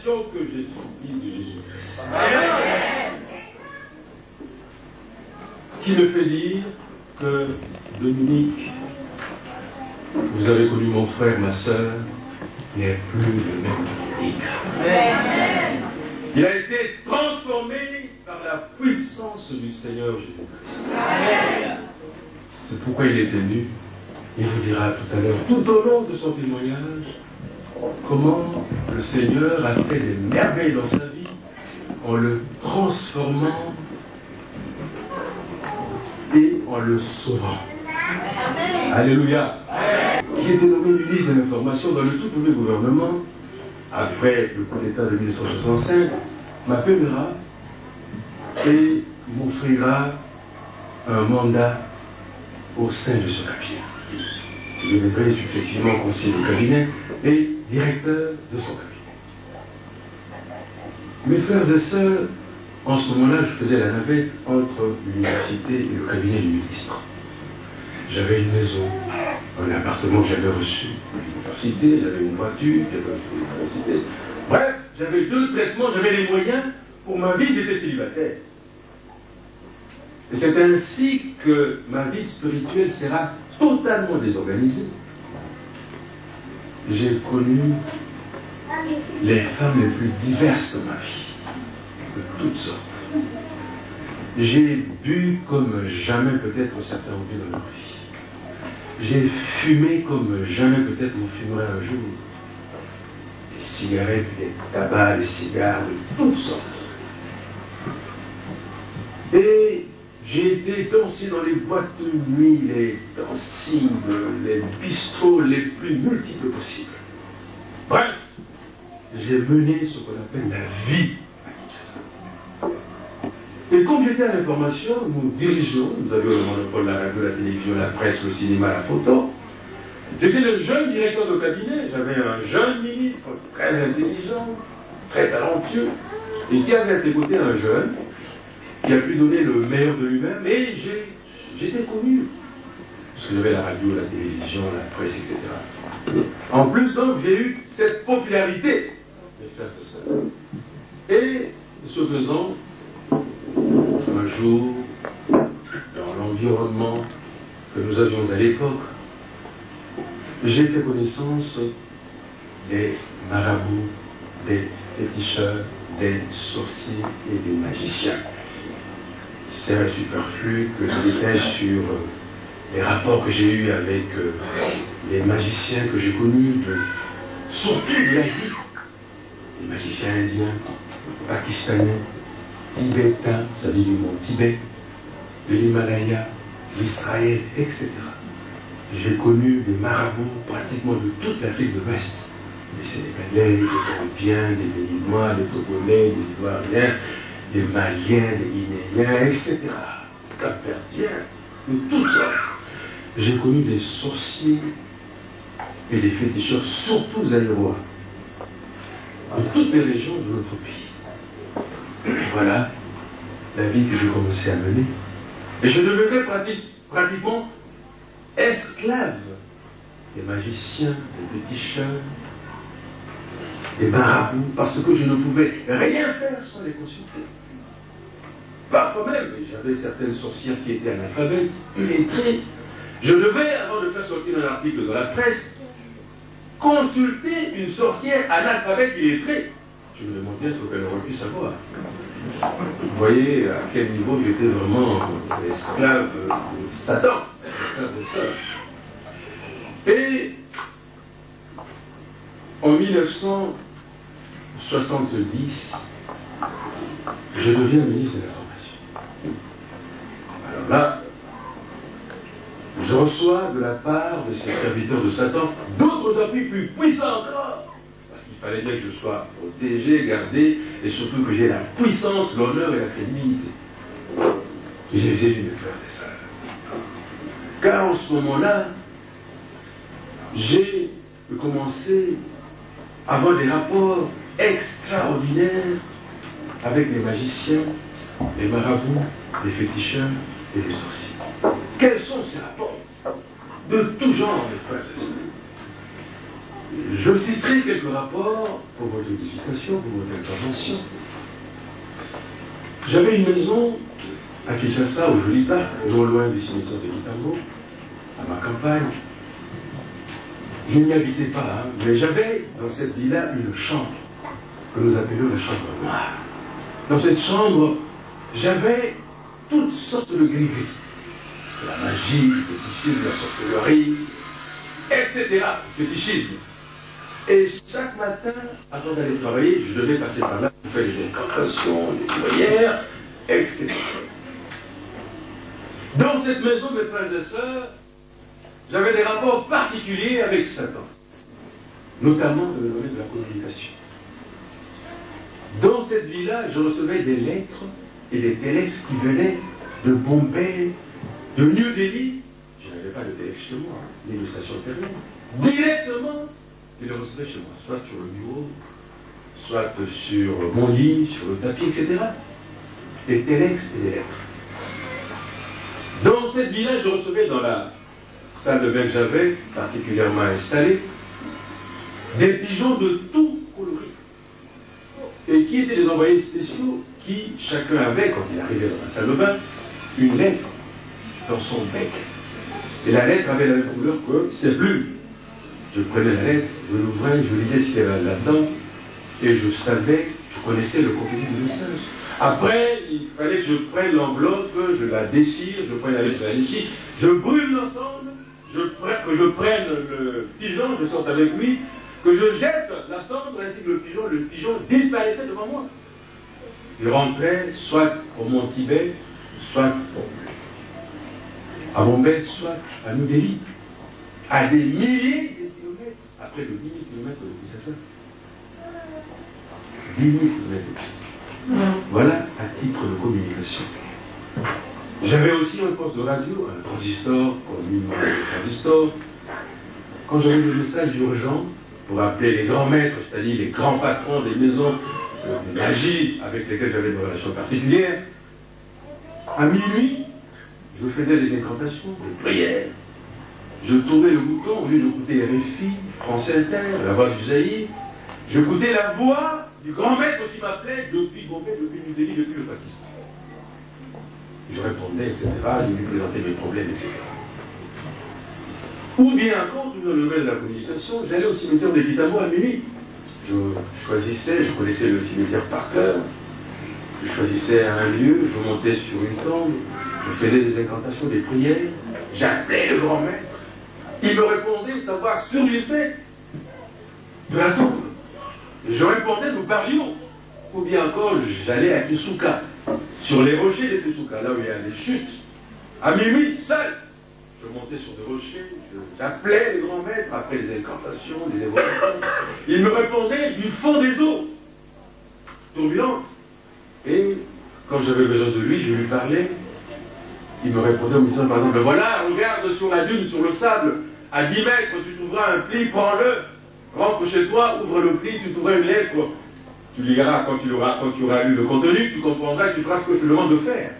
l'humiliation que j'ai subie de Jésus-Christ. Qui me fait dire que Dominique, vous avez connu mon frère, ma soeur, n'est plus le même Dominique. Il a été transformé par la puissance du Seigneur Jésus-Christ. C'est pourquoi il est venu. Il vous dira tout à l'heure, tout au long de son témoignage, comment le Seigneur a fait des merveilles dans sa vie en le transformant et en le sauvant. Alléluia. Qui était nommé ministre de l'information dans le tout premier gouvernement, après le coup d'État de 1965, m'appellera et m'offrira un mandat au sein de ce cabinet. Je deviendrai successivement conseiller de cabinet et directeur de son cabinet. Mes frères et sœurs, en ce moment-là, je faisais la navette entre l'université et le cabinet du ministre. J'avais une maison, un appartement que j'avais reçu de l'université, j'avais une voiture, j'avais reçu de l'université. Bref, j'avais deux traitements, j'avais les moyens. Pour ma vie, j'étais célibataire. Et c'est ainsi que ma vie spirituelle sera totalement désorganisée. J'ai connu les femmes les plus diverses de ma vie, de toutes sortes. J'ai bu comme jamais peut-être certains ont bu dans leur vie. J'ai fumé comme jamais peut-être on fumerait un jour. Des cigarettes, des tabacs, des cigares, de toutes sortes. Et j'ai été dansé dans les boîtes de nuit, les dancing, les bistrots les plus multiples possibles. Bref, j'ai mené ce qu'on appelle la vie à Kinshasa. Et comme j'étais à l'information, nous dirigeons, nous avions le monopole de la radio, la télévision, la presse, le cinéma, la photo. J'étais le jeune directeur de cabinet, j'avais un jeune ministre très intelligent, très talentueux, et qui avait à ses côtés un jeune qui a pu donner le meilleur de lui-même, et j'étais connu. Parce que j'avais la radio, la télévision, la presse, etc. En plus, donc, j'ai eu cette popularité, mes frères et sœurs. Et, ce faisant, un jour, dans l'environnement que nous avions à l'époque, j'ai fait connaissance des marabouts, des féticheurs, des sorciers et des magiciens. C'est superflu que je détaille sur les rapports que j'ai eus avec les magiciens que j'ai connus, surtout de l'Asie, les magiciens indiens, pakistanais, tibétains, ça dit du mont Tibet, de l'Himalaya, d'Israël, etc. J'ai connu des marabouts pratiquement de toute l'Afrique de l'Ouest, des Sénégalais, des Colombiens, des Béninois, des Togolais, des Ivoiriens, des Maliens, des Guinéens, etc. Des Cap-Verdiens, de toutes sortes. J'ai connu des sorciers et des féticheurs, surtout zaïrois, de toutes les régions de notre pays. Voilà la vie que j'ai commencé à mener. Et je devenais pratiquement esclave des magiciens, des féticheurs, des marabouts, parce que je ne pouvais rien faire sans les consulter. Parfois même, j'avais certaines sorcières qui étaient analphabètes, illettrées. Je devais, avant de faire sortir un article dans la presse, consulter une sorcière analphabète illettrée. Je me demandais ce qu'elle aurait pu savoir. Vous voyez à quel niveau j'étais vraiment esclave de Satan, esclave de ça. Et en 1970, je deviens ministre de l'Information. Alors là, je reçois de la part de ces serviteurs de Satan d'autres appuis plus puissants encore. Parce qu'il fallait bien que je sois protégé, gardé, et surtout que j'ai la puissance, l'honneur et la crédibilité. Et j'ai essayé de faire ça. Car en ce moment-là, j'ai commencé à avoir des rapports extraordinaires avec les magiciens, les marabouts, les féticheurs et les sorciers. Quels sont ces rapports? De tout genre, mes frères et sœurs. Je citerai quelques rapports pour votre édification, pour votre intervention. J'avais une maison à Kinshasa, au Joli Parc, non loin du cimetière de Kitambo, à ma campagne. Je n'y habitais pas, hein, mais j'avais dans cette villa une chambre que nous appelions la chambre noire. Dans cette chambre, j'avais toutes sortes de gris-gris. La magie, le fétichisme, la sorcellerie, etc. Fétichisme. Et chaque matin, avant d'aller travailler, je devais passer par là pour faire des incantations, des prières, etc. Dans cette maison, mes frères et sœurs, j'avais des rapports particuliers avec Satan, notamment dans le domaine de la communication. Dans cette villa, je recevais des lettres et des téléx qui venaient de Bombay, de New Delhi. Je n'avais pas de téléx chez moi, ni de station terrienne. Directement, je les recevais chez moi, soit sur le bureau, soit sur mon lit, sur le tapis, etc. Des téléx et des lettres. Dans cette villa, je recevais dans la salle de bain que j'avais, particulièrement installée, des pigeons de tout coloris. Et qui étaient des envoyés spéciaux qui, chacun avait, quand il arrivait dans la salle de bain, une lettre dans son bec. Et la lettre avait la même couleur que ses plumes. Je prenais la lettre, je l'ouvrais, je lisais ce qu'il y avait là-dedans, et je savais, je connaissais le contenu du message. Après, il fallait que je prenne l'enveloppe, je la déchire, je prenne la lettre, je la déchire, je brûle l'ensemble, que je prenne le pigeon, je sorte avec lui, que je jette la cendre ainsi que le pigeon disparaissait devant moi. Je rentrais soit au mont Tibet, soit à Bombay, soit à New Delhi, à des milliers de kilomètres, après de 10 000 kilomètres de Kinshasa. 10 000 kilomètres de Kinshasa. Voilà à titre de communication. J'avais aussi un poste de radio, un transistor, comme un transistor. Quand j'avais des messages urgents, pour appeler les grands maîtres, c'est-à-dire les grands patrons des maisons de magie avec lesquels j'avais des relations particulières, à minuit, je faisais des incantations, des prières. Je tournais le bouton, au lieu d'écouter RFI, France Inter, la voix du Zaïre, j'écoutais la voix du grand maître qui m'appelait depuis Bombay, depuis New Delhi, depuis le Pakistan. Je répondais, etc. Je lui présentais mes problèmes, etc. Ou bien encore, dans le domaine de la communication, j'allais au cimetière de Kitambo à minuit. Je choisissais, je connaissais le cimetière par cœur, je choisissais un lieu, je montais sur une tombe, je faisais des incantations, des prières, j'appelais le grand maître. Il me répondait, sa voix surgissait de la tombe. Je répondais, nous parlions. Ou bien encore, j'allais à Kisuka, sur les rochers de Kisuka, là où il y a des chutes, à minuit, seul. Je montais sur des rochers, j'appelais les grands maîtres, après les incantations, les évocations. Il me répondait du fond des eaux, turbulentes. Et quand j'avais besoin de lui, je lui parlais. Il me répondait en me disant, par exemple, voilà, regarde sur la dune, sur le sable, à 10 mètres, tu trouveras un pli, prends-le, rentre chez toi, ouvre le pli, tu trouveras une lettre. Tu liras quand tu auras lu le contenu, tu comprendras et tu feras ce que je te demande de faire.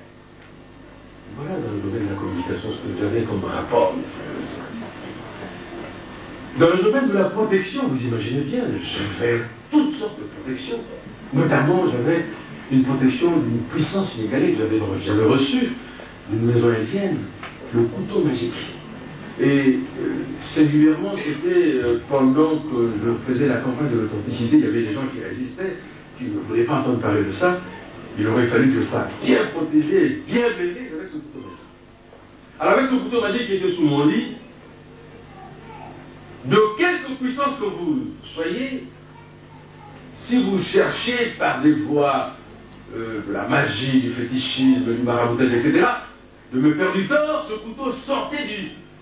Voilà dans le domaine de la communication ce que j'avais comme rapport. Dans le domaine de la protection, vous imaginez bien, j'avais toutes sortes de protections. Notamment, j'avais une protection d'une puissance inégalée que j'avais reçue d'une maison indienne, le couteau magique. Et singulièrement, c'était pendant que je faisais la campagne de l'authenticité, il y avait des gens qui résistaient, qui ne voulaient pas entendre parler de ça. Il aurait fallu que je sois bien protégé et bien veillé avec ce couteau magique. Alors avec ce couteau magique qui était sous mon lit, de quelque puissance que vous soyez, si vous cherchez par des voies de la magie, du fétichisme, du maraboutage, etc., de me faire du tort, ce couteau sortait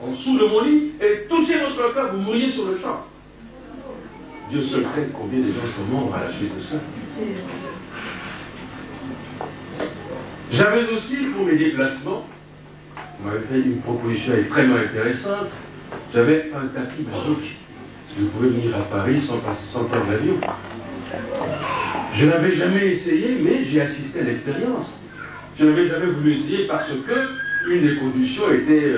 en dessous de mon lit et touchait votre corps, vous mouriez sur le champ. Dieu seul sait combien de gens sont morts à la suite de ça. J'avais aussi, pour mes déplacements, on m'avait fait une proposition extrêmement intéressante, j'avais un tapis magique. Je pouvais venir à Paris sans prendre l'avion. Je n'avais jamais essayé, mais j'ai assisté à l'expérience. Je n'avais jamais voulu essayer parce que une des conditions était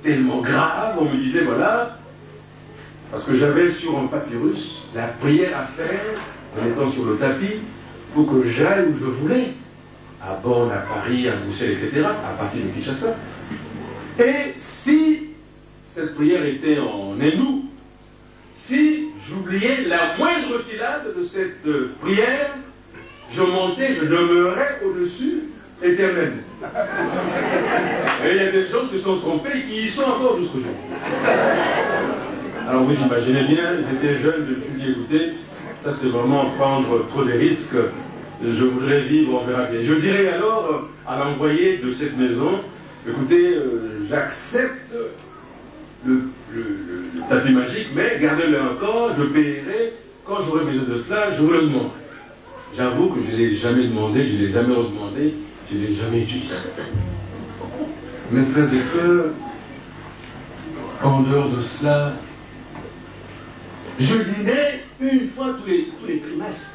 tellement grave, on me disait, voilà, Parce que j'avais sur un papyrus la prière à faire en étant sur le tapis pour que j'aille où je voulais, à Bonn, à Paris, à Bruxelles, etc., à partir de Kinshasa. Et si cette prière était en hindou, si j'oubliais la moindre syllabe de cette prière, je montais, je demeurais au-dessus éternellement. Et il y a des gens qui se sont trompés et qui y sont encore jusqu'au jour. Alors vous imaginez bien, j'étais jeune, je me suis dit, écoutez, ça c'est vraiment prendre trop de risques, je voudrais vivre, on verra bien. Je dirais alors à l'envoyé de cette maison, écoutez, j'accepte le tapis magique, mais gardez-le encore, je paierai, quand j'aurai besoin de cela, je vous le demanderai. J'avoue que je ne l'ai jamais demandé, je ne l'ai jamais redemandé, je ne l'ai jamais utilisé. Mes frères et sœurs, en dehors de cela, je dînais une fois tous les trimestres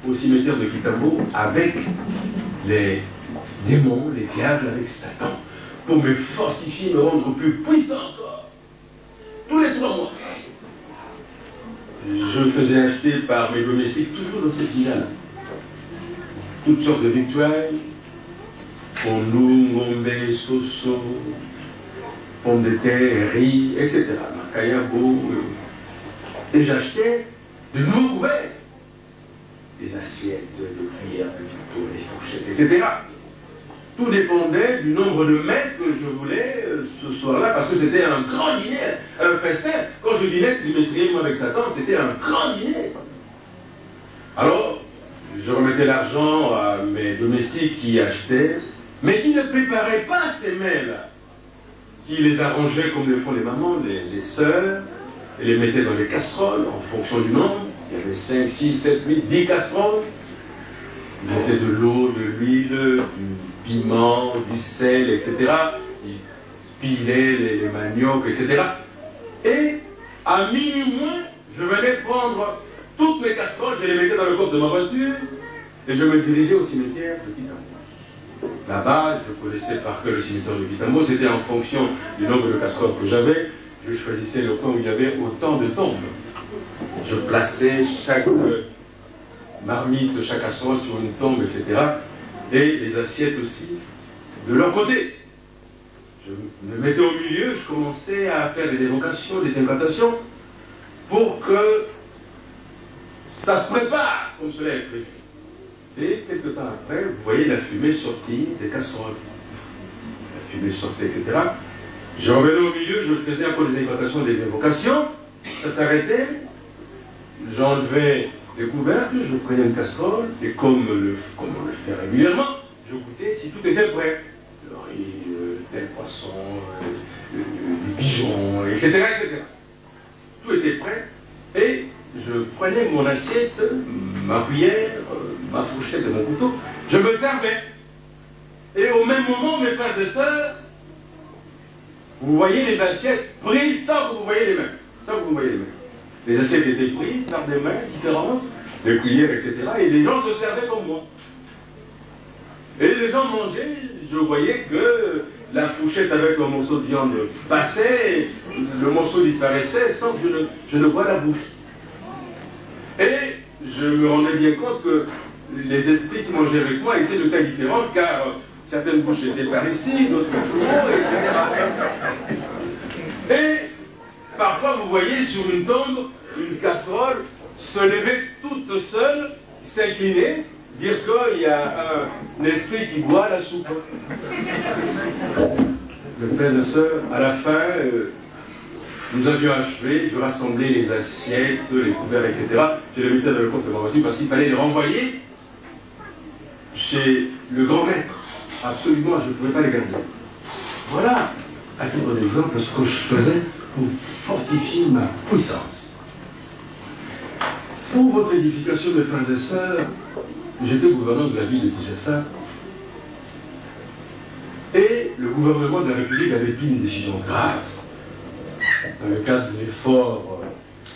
au cimetière de Kitambo avec les démons, les diables, avec Satan, pour me fortifier, me rendre plus puissant encore. Tous les 3 mois. Je me faisais acheter par mes domestiques, toujours dans cette villa-là, toutes sortes de victuailles, pondou, ngombe, soso, pommes de terre, riz, etc. Makayabo. Et j'achetais de nouveaux couverts, des assiettes, des cuillères, des couteaux, des fourchettes, etc. Tout dépendait du nombre de mets que je voulais ce soir-là, parce que c'était un grand dîner, un festin. Quand je dînais, je m'essayais moi avec Satan, c'était un grand dîner. Alors, je remettais l'argent à mes domestiques qui achetaient, mais qui ne préparaient pas ces mets-là, qui les arrangeaient comme le font les mamans, les sœurs, et les mettaient dans les casseroles en fonction du nombre. Il y avait 5, 6, 7, 8, 10 casseroles. Ils mettaient de l'eau, de l'huile, du piment, du sel, etc. Ils pilaient les maniocs, etc. Et à minuit moins, je venais prendre toutes mes casseroles, je les mettais dans le coffre de ma voiture et je me dirigeais au cimetière de Kitambo. Là-bas, je connaissais par cœur le cimetière de Kitambo, c'était en fonction du nombre de casseroles que j'avais. Je choisissais le coin où il y avait autant de tombes. Je plaçais chaque marmite, chaque casserole sur une tombe, etc. Et les assiettes aussi de leur côté. Je me mettais au milieu, je commençais à faire des évocations, des incantations, pour que ça se prépare comme cela est prévu. Et quelques temps après, vous voyez la fumée sortir des casseroles. La fumée sortait, etc. Je revenais au milieu, je faisais encore des incantations, des évocations, ça s'arrêtait, j'enlevais les couvercles, je prenais une casserole, et comme on le fait régulièrement, je goûtais si tout était prêt. Le riz, tel poisson, les pigeons, etc., etc. Tout était prêt, et je prenais mon assiette, ma cuillère, ma fourchette et mon couteau, je me servais. Et au même moment, mes frères et sœurs, vous voyez les assiettes prises sans que vous voyez les mains. Sans que vous voyez les mains. Les assiettes étaient prises par des mains différentes, des cuillères, etc. Et les gens se servaient comme moi. Et les gens mangeaient, je voyais que la fourchette avec un morceau de viande passait, le morceau disparaissait sans que je ne voie la bouche. Et je me rendais bien compte que les esprits qui mangeaient avec moi étaient de taille différente, car certaines bouches étaient par ici, d'autres plus haut, etc. Et parfois, vous voyez sur une tombe, une casserole se lever toute seule, s'incliner, dire qu'il y a un esprit qui boit la soupe. Mes frères et sœurs, à la fin, nous avions achevé, je rassemblais les assiettes, les couverts, etc. Je les mettais dans le coffre de ma voiture parce qu'il fallait les renvoyer chez le grand maître. Absolument, je ne pouvais pas les garder. Voilà, à titre d'exemple, ce que je faisais pour fortifier ma puissance. Pour votre édification, mes frères et sœurs, j'étais gouverneur de la ville de Kinshasa et le gouvernement de la République avait pris une décision grave dans le cadre de l'effort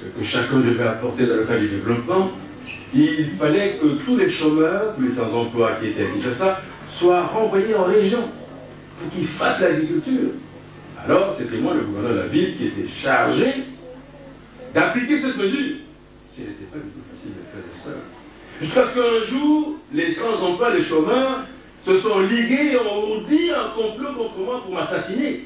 que chacun devait apporter dans le cadre du développement. Il fallait que tous les chômeurs, tous les sans-emploi qui étaient à Kinshasa soient renvoyés en région pour qu'ils fassent l'agriculture. Alors, c'était moi, le gouverneur de la ville, qui était chargé d'appliquer cette mesure, ce n'était pas du tout facile, mes frères et sœurs. Jusqu'à ce qu'un jour, les sans-emploi, les chômeurs, se sont ligués et ont dit un complot contre moi pour m'assassiner.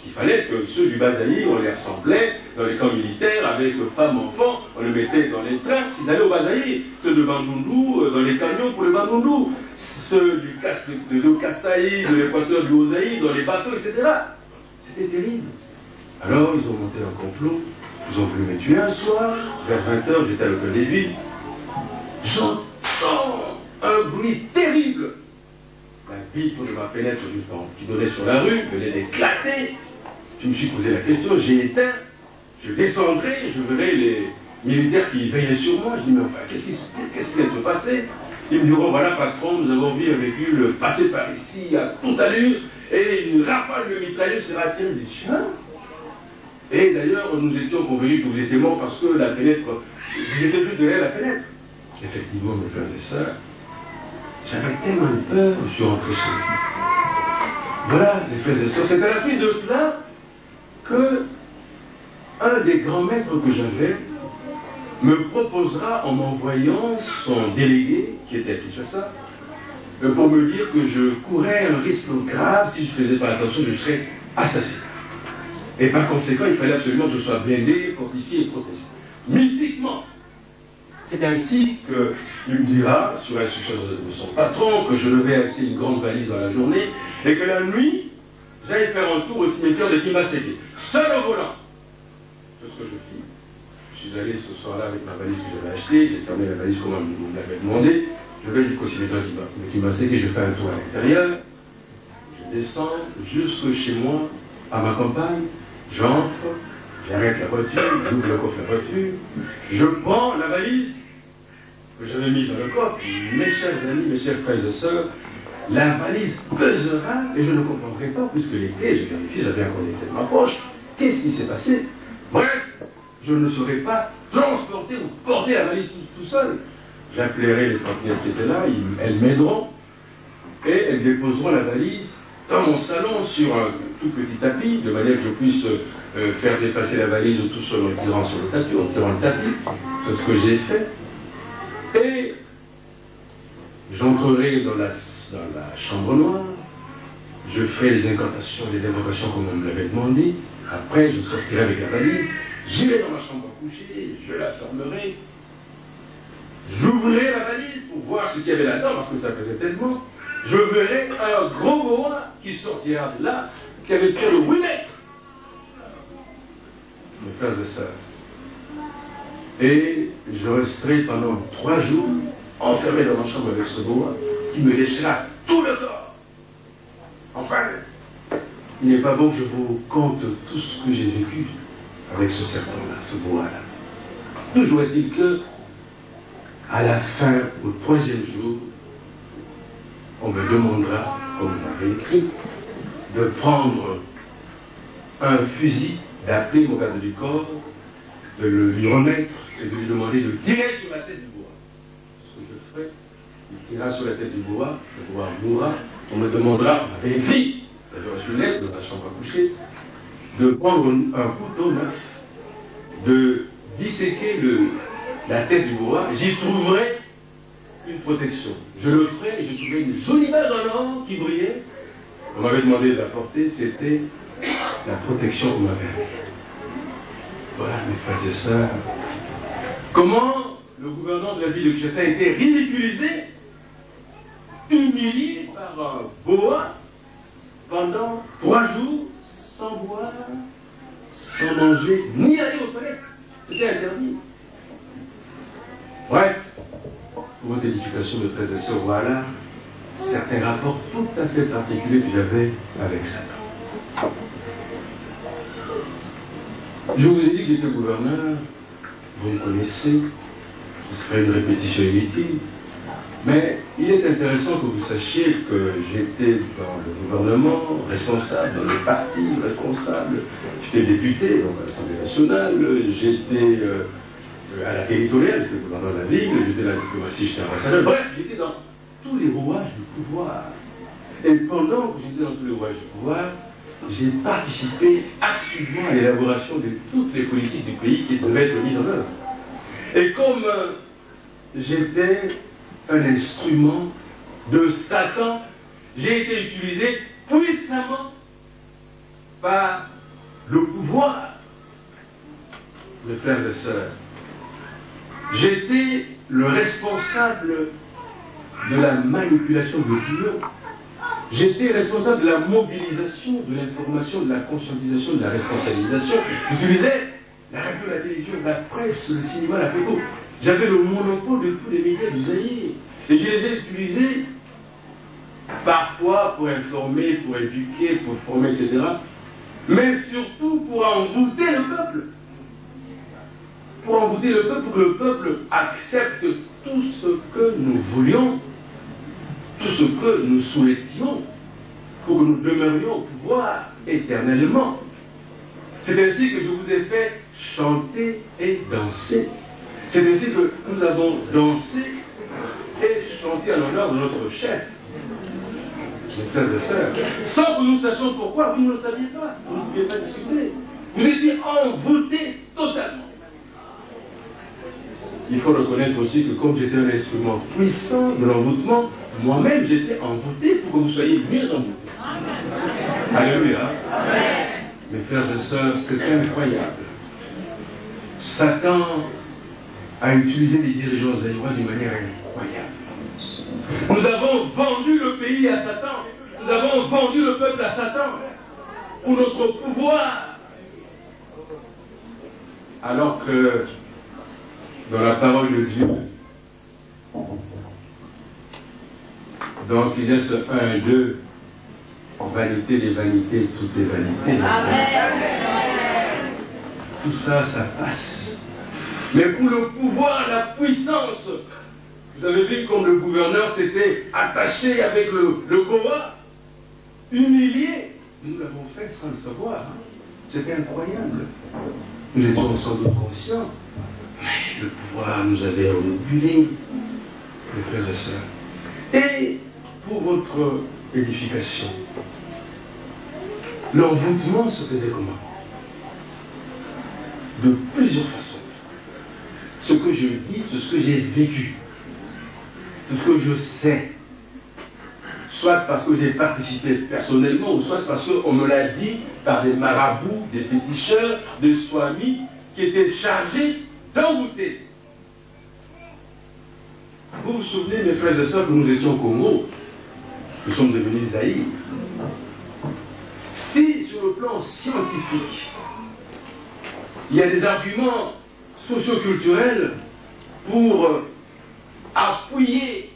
Il fallait que ceux du Bazaï, on les rassemblait dans les camps militaires avec femmes, enfants, on les mettait dans les trains, ils allaient au Bazaï. Ceux de Bandundu, dans les camions pour le Bandundu. Ceux de Kassaï, de l'équateur du Ozaï, dans les bateaux, etc. C'était terrible. Alors, ils ont monté un complot, ils ont voulu me tuer un soir, vers 20h, j'étais à l'hôtel des Villes. J'entends un bruit terrible. La vitre de ma fenêtre qui donnait sur la rue venait d'éclater. Je me suis posé la question, j'ai éteint, je descendrai, je verrai les militaires qui veillaient sur moi. Je dis, mais enfin, qu'est-ce qui vient de se passer? Ils me diront, voilà patron, nous avons vu un véhicule passer par ici à toute allure, et une rafale de mitrailleuse s'est attirée. Je dis, tiens. Et d'ailleurs, nous étions convenus que vous étiez mort parce que la fenêtre, vous étiez juste derrière la fenêtre. Effectivement, mes frères et sœurs, j'avais tellement peur, je suis rentré chez moi. Voilà, mes frères et sœurs, c'est à la suite de cela que un des grands maîtres que j'avais me proposera, en m'envoyant son délégué, qui était à Kinshasa, pour me dire que je courais un risque grave, si je ne faisais pas attention, je serais assassiné. Et par conséquent, il fallait absolument que je sois blindé, fortifié et protégé. Mystiquement, c'est ainsi qu'il me dira, sur l'instruction de son patron, que je devais acheter une grande valise dans la journée, et que la nuit, j'allais faire un tour au cimetière de Kimaseke, seul au volant. C'est ce que je fis. Je suis allé ce soir-là avec ma valise que j'avais achetée, j'ai fermé la valise comme on me l'avait demandé, je vais jusqu'au cimetière de Kimaseke, je fais un tour à l'intérieur, je descends jusque chez moi, à ma campagne, j'entre, j'arrête la voiture, j'ouvre le coffre de la voiture, je prends la valise que j'avais mise dans le coffre. Mes chers amis, mes chers frères et sœurs, la valise pesera et je ne comprendrai pas, puisque les clés, j'ai vérifié, j'avais encore les clés de ma poche. Qu'est-ce qui s'est passé? Bref, je ne saurais pas transporter ou porter la valise tout seul. J'appellerai les sentinelles qui étaient là, elles m'aideront et elles déposeront la valise dans mon salon sur un tout petit tapis, de manière que je puisse faire déplacer la valise tout seul en tirant sur le tapis, en tirant le tapis. C'est ce que j'ai fait. Et j'entrerai dans la chambre noire, je ferai les incantations comme on me l'avait demandé. Après, je sortirai avec la valise, j'irai dans ma chambre à coucher, je la fermerai, j'ouvrirai la valise pour voir ce qu'il y avait là-dedans, parce que ça faisait tellement. Je verrai un gros boa qui sortira de là, qui avait près de 8 mètres. Mes frères et sœurs. Et je resterai pendant 3 jours enfermé dans ma chambre avec ce boa qui me léchera tout le corps. Enfin, il n'est pas bon que je vous conte tout ce que j'ai vécu avec ce serpent-là, ce boa-là. Toujours est-il que, à la fin, au 3e jour, on me demandera, comme on m'avait écrit, de prendre un fusil, d'appeler mon garde du corps, de le lui remettre et de lui demander de tirer sur la tête du boa. Ce que je ferai, il tirera sur la tête du boa, le boa mourra, on me demandera, on m'avait écrit, j'aurais reçu une lettre dans ma chambre à coucher, de prendre un couteau neuf, de disséquer la tête du boa, j'y trouverai une protection. Je le ferai et je trouverai une jolie balle en or qui brillait. On m'avait demandé de la porter, c'était la protection qu'on m'avait amenée. Voilà, mes frères et sœurs, comment le gouverneur de la ville de Kinshasa a été ridiculisé, humilié par un boa pendant 3 jours, sans boire, sans manger, ni aller aux toilettes. C'était interdit. Bref, pour votre édification de frères et sœurs, voilà certains rapports tout à fait particuliers que j'avais avec Satan. Je vous ai dit que j'étais gouverneur, vous me connaissez, ce serait une répétition inutile, mais il est intéressant que vous sachiez que j'étais dans le gouvernement, responsable, dans le parti, responsable, j'étais député, donc à l'Assemblée nationale, j'étais à la territoriale, j'étais gouverneur de la ville, j'étais dans la diplomatie, j'étais ambassadeur, bref, j'étais dans tous les rouages du pouvoir. Et pendant que j'étais dans tous les rouages du pouvoir, j'ai participé activement à l'élaboration de toutes les politiques du pays qui devaient être mises en œuvre. Et comme j'étais un instrument de Satan, j'ai été utilisé puissamment par le pouvoir. Mes frères et sœurs, j'étais le responsable de la manipulation de l'opinion. J'étais responsable de la mobilisation, de l'information, de la conscientisation, de la responsabilisation. J'utilisais la radio, la télévision, la presse, le cinéma, la photo. J'avais le monopole de tous les médias du Zaïre. Et je les ai utilisés parfois pour informer, pour éduquer, pour former, etc. Mais surtout pour envoûter le peuple. Pour envoûter le peuple, pour que le peuple accepte tout ce que nous voulions, tout ce que nous souhaitions, pour que nous demeurions au pouvoir éternellement. C'est ainsi que je vous ai fait chanter et danser. C'est ainsi que nous avons dansé et chanté en l'honneur de notre chef. Mes frères et sœurs, sans que nous sachions pourquoi, vous ne le saviez pas, vous ne pouviez pas discuter. Vous étiez envoûtés totalement. Il faut reconnaître aussi que comme j'étais un instrument puissant de l'envoûtement, moi-même j'étais envoûté pour que vous soyez mieux envoûtés. Alléluia. Mes frères et sœurs, c'est incroyable. Satan a utilisé les dirigeants zaïrois d'une manière incroyable. Nous avons vendu le pays à Satan. Nous avons vendu le peuple à Satan pour notre pouvoir. Alors que dans la parole de Dieu, dans Ecclésiaste 1 et 2, vanité des vanités, toutes les vanités. Amen. Tout ça, ça passe. Mais pour le pouvoir, la puissance, vous avez vu comme le gouverneur s'était attaché avec le Goa, humilié. Nous l'avons fait sans le savoir. C'était incroyable. Nous étions sans doute conscients. Mais le pouvoir nous avait omnibulés, mes frères et sœurs. Et pour votre édification, l'envoûtement se faisait comment? De plusieurs façons. Ce que je dis, c'est ce que j'ai vécu. C'est ce que je sais. Soit parce que j'ai participé personnellement, ou soit parce qu'on me l'a dit par des marabouts, des féticheurs, des swamis, qui étaient chargés d'envoûter. Vous vous souvenez, mes frères et sœurs, que nous étions au Congo, nous sommes devenus Zaïre. Si, sur le plan scientifique, il y a des arguments socioculturels pour appuyer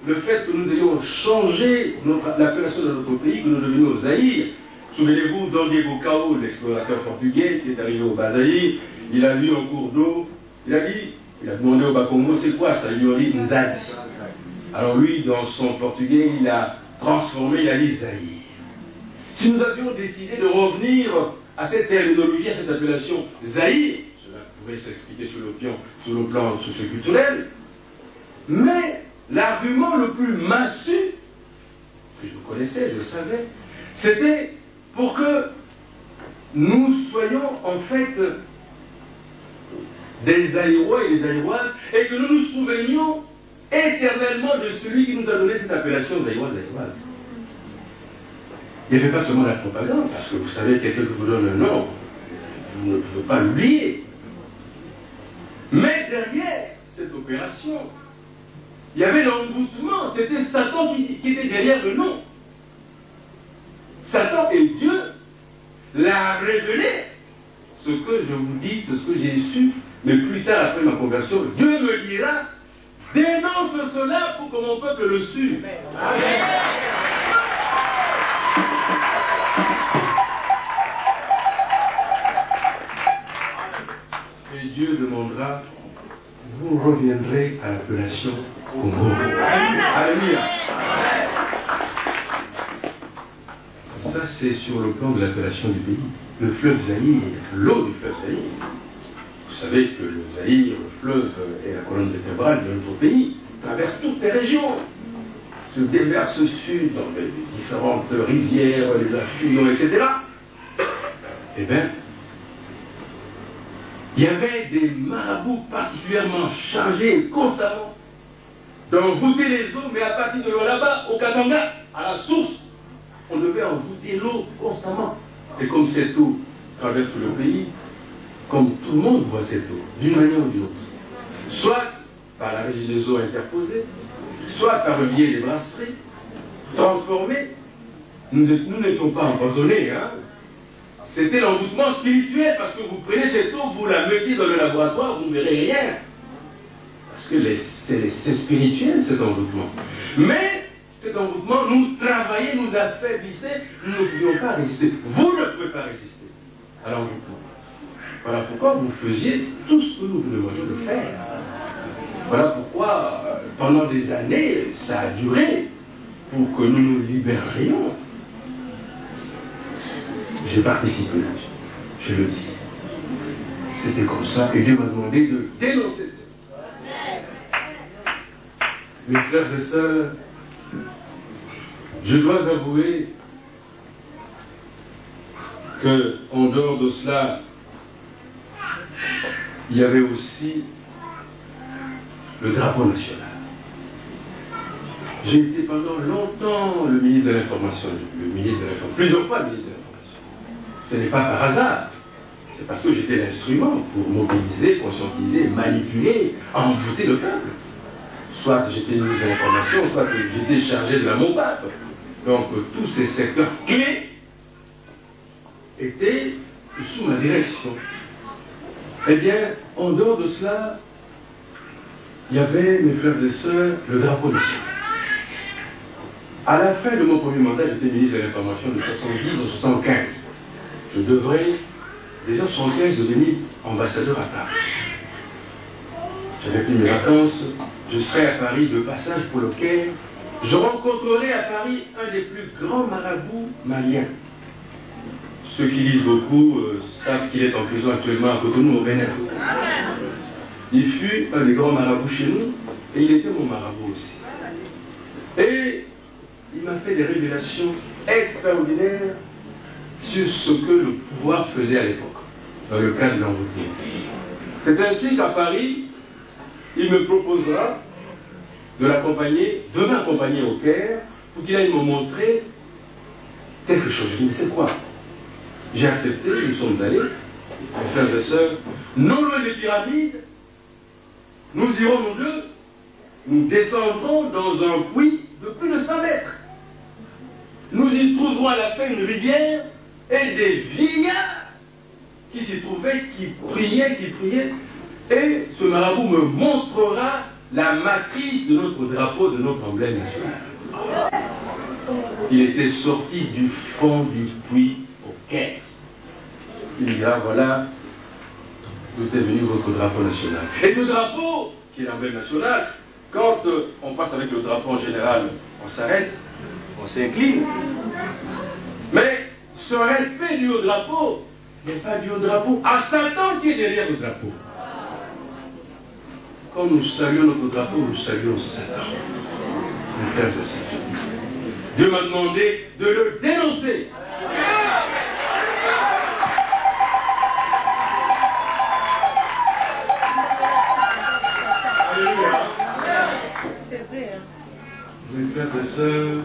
le fait que nous ayons changé l'appellation de notre pays, que nous devenions Zaïre. Souvenez-vous d'André Bocao, l'explorateur portugais qui est arrivé au Bas-Zaïre, il a vu un cours d'eau, il a demandé au Bakongo, c'est quoi ça? Il lui a dit Nzadi. Alors lui, dans son portugais, il a transformé, il a dit Zaïre. Si nous avions décidé de revenir à cette terminologie, à cette appellation Zaïre, cela pourrait s'expliquer sur le plan socioculturel, mais l'argument le plus massu, que je connaissais, je le savais, c'était pour que nous soyons en fait des Zaïrois et des Zaïroises, et que nous nous souvenions éternellement de celui qui nous a donné cette appellation Zaïrois, Zaïroise. Il n'y avait pas seulement la propagande, parce que vous savez, quelqu'un qui vous donne un nom, vous ne pouvez pas l'oublier. Mais derrière cette opération, il y avait l'envoûtement, c'était Satan qui était derrière le nom. Satan et Dieu l'a révélé. Ce que je vous dis, c'est ce que j'ai su, mais plus tard, après ma conversion, Dieu me dira, dénonce cela pour que mon peuple le suive. Amen. Et Dieu demandera, vous reviendrez à l'appellation Congo. Alléluia. Ça, c'est sur le plan de l'appellation du pays. Le fleuve Zaïre, l'eau du fleuve Zaïre. Vous savez que le Zaïre, le fleuve, est la colonne vertébrale de notre pays. Il traverse toutes les régions. se déverse au sud dans les différentes rivières, les affluents, etc. Eh bien, il y avait des marabouts particulièrement chargés constamment d'envoûter les eaux, mais à partir de là-bas, au Katanga, à la source, on devait envoûter l'eau constamment. Et comme cette eau traverse le pays, comme tout le monde voit cette eau, d'une manière ou d'une autre, soit par la régie des eaux interposée, soit par le biais des brasseries, transformées. Nous n'étions pas empoisonnés, hein. C'était l'envoûtement spirituel, parce que vous prenez cette eau, vous la mettez dans le laboratoire, vous ne verrez rien. Parce que c'est spirituel, cet envoûtement. Mais cet envoûtement nous travaillait, nous affaiblissait, nous ne pouvions pas résister. Vous ne pouvez pas résister à l'envoûtement. Voilà pourquoi vous faisiez tout ce que nous vous demandions de faire. Voilà pourquoi, pendant des années, ça a duré pour que nous nous libérions. J'ai participé, je le dis. C'était comme ça, et Dieu m'a demandé de dénoncer ça. Mes frères et sœurs, je dois avouer que, en dehors de cela, il y avait aussi le drapeau national. J'ai été pendant longtemps le ministre de l'Information, plusieurs fois le ministre de l'Information. Ce n'est pas par hasard, c'est parce que j'étais l'instrument pour mobiliser, conscientiser, manipuler, envoûter le peuple. Soit j'étais ministre de l'Information, soit j'étais chargé de la MOPAP. Donc tous ces secteurs clés étaient sous ma direction. Eh bien, en dehors de cela, il y avait, mes frères et sœurs, le drapeau national. À la fin de mon premier mandat, j'étais ministre de l'Information de 70 au 75. Je devrais, déjà 75, devenir ambassadeur à Paris. J'avais pris mes vacances, je serai à Paris de passage pour le Caire. Je rencontrerai à Paris un des plus grands marabouts maliens. Ceux qui lisent beaucoup savent qu'il est en prison actuellement à Cotonou, au Bénin. Il fut un des grands marabouts chez nous, et il était mon marabout aussi. Et il m'a fait des révélations extraordinaires sur ce que le pouvoir faisait à l'époque, dans le cadre de l'envoûtement. C'est ainsi qu'à Paris, il me proposera de m'accompagner au Caire, pour qu'il aille me montrer quelque chose. Je dis, mais c'est quoi? J'ai accepté, nous sommes allés, mes frères et sœurs, non loin des pyramides, nous irons nous deux, nous descendrons dans un puits de plus de 100 mètres. Nous y trouverons à la fin une rivière et des vieillards qui s'y trouvaient, qui priaient, et ce marabout me montrera la matrice de notre drapeau, de notre emblème national. Il était sorti du fond du puits au Caire. Il dira, voilà, tout est venu votre drapeau national. Et ce drapeau, qui est l'emblème national, quand on passe avec le drapeau en général, on s'arrête, on s'incline. Mais ce respect dû au drapeau n'est pas dû au drapeau, à Satan qui est derrière le drapeau. Quand nous saluons notre drapeau, nous saluons Satan. Mes frères et sœurs, Dieu m'a demandé de le dénoncer. Alléluia. Mes frères et sœurs,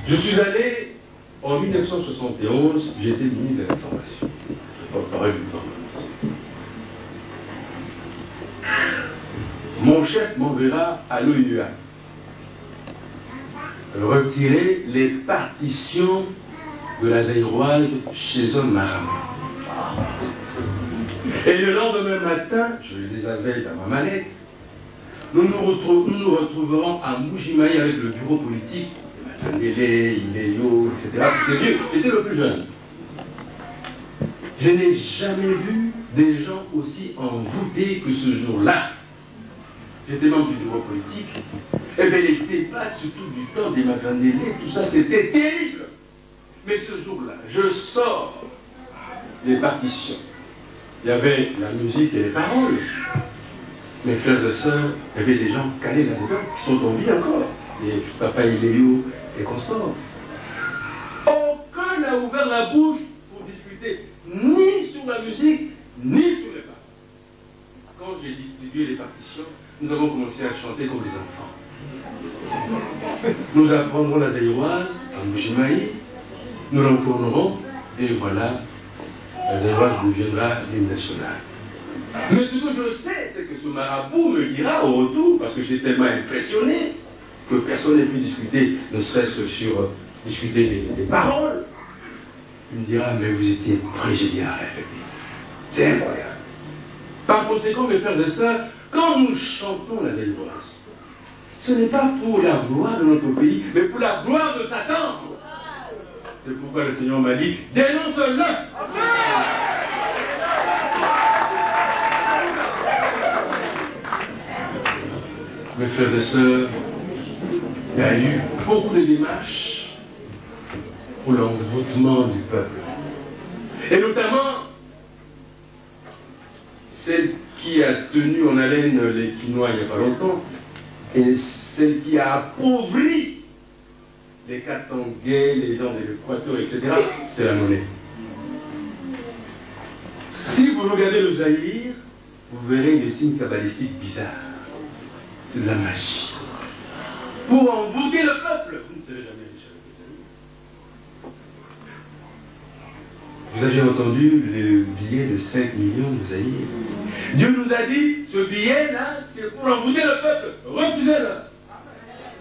je suis allé en 1971, j'étais ministre de l'Information. Porte-parole du temps. Mon chef m'enverra à l'ONUA retirer les partitions de la zaïroise chez un marabout. Et le lendemain matin, je les avais dans ma mallette, nous nous retrouverons à Moujimaï avec le bureau politique, Matandélé, Inéyo, etc. Tous ces vieux, j'étais le plus jeune. Je n'ai jamais vu des gens aussi envoûtés que ce jour-là. J'étais membre du bureau politique. Et bien les débats, surtout du temps des Matandélé, tout ça, c'était terrible. Mais ce jour-là, je sors des partitions. Il y avait la musique et les paroles. Mes frères et sœurs, il y avait des gens calés là-dedans, qui sont en vie encore. et papa Iléo et consorts. Aucun n'a ouvert la bouche pour discuter, ni sur la musique, ni sur les paroles. Quand j'ai distribué les partitions, nous avons commencé à chanter comme des enfants. Nous apprendrons la zaïroise en Moujimaï, nous l'entournerons, et voilà, la zaïroise deviendra l'hymne national. Mais ce que je sais, c'est que ce marabout me dira au retour, parce que j'étais tellement impressionné, que personne n'ait pu discuter, ne serait-ce que sur discuter des paroles. Il me dira, mais vous étiez très génial à répéter. C'est incroyable. Par conséquent, mes frères et sœurs, quand nous chantons la délivrance, ce n'est pas pour la gloire de notre pays, mais pour la gloire de Satan. C'est pourquoi le Seigneur m'a dit, dénonce-le. Mes frères et sœurs, il y a eu beaucoup de démarches pour l'envoûtement du peuple. Et notamment, celle qui a tenu en haleine les Quinois il n'y a pas longtemps, et celle qui a appauvri les Katangais, les gens de l'Équateur, etc., c'est la monnaie. Si vous regardez le Zaïre, vous verrez des signes kabbalistiques bizarres. C'est de la magie. Pour envoûter le peuple. Vous ne savez jamais, Michel. Vous avez entendu le billet de 5 millions de Zaïre. Dieu nous a dit, ce billet-là, c'est pour envoûter le peuple. Refusez-le.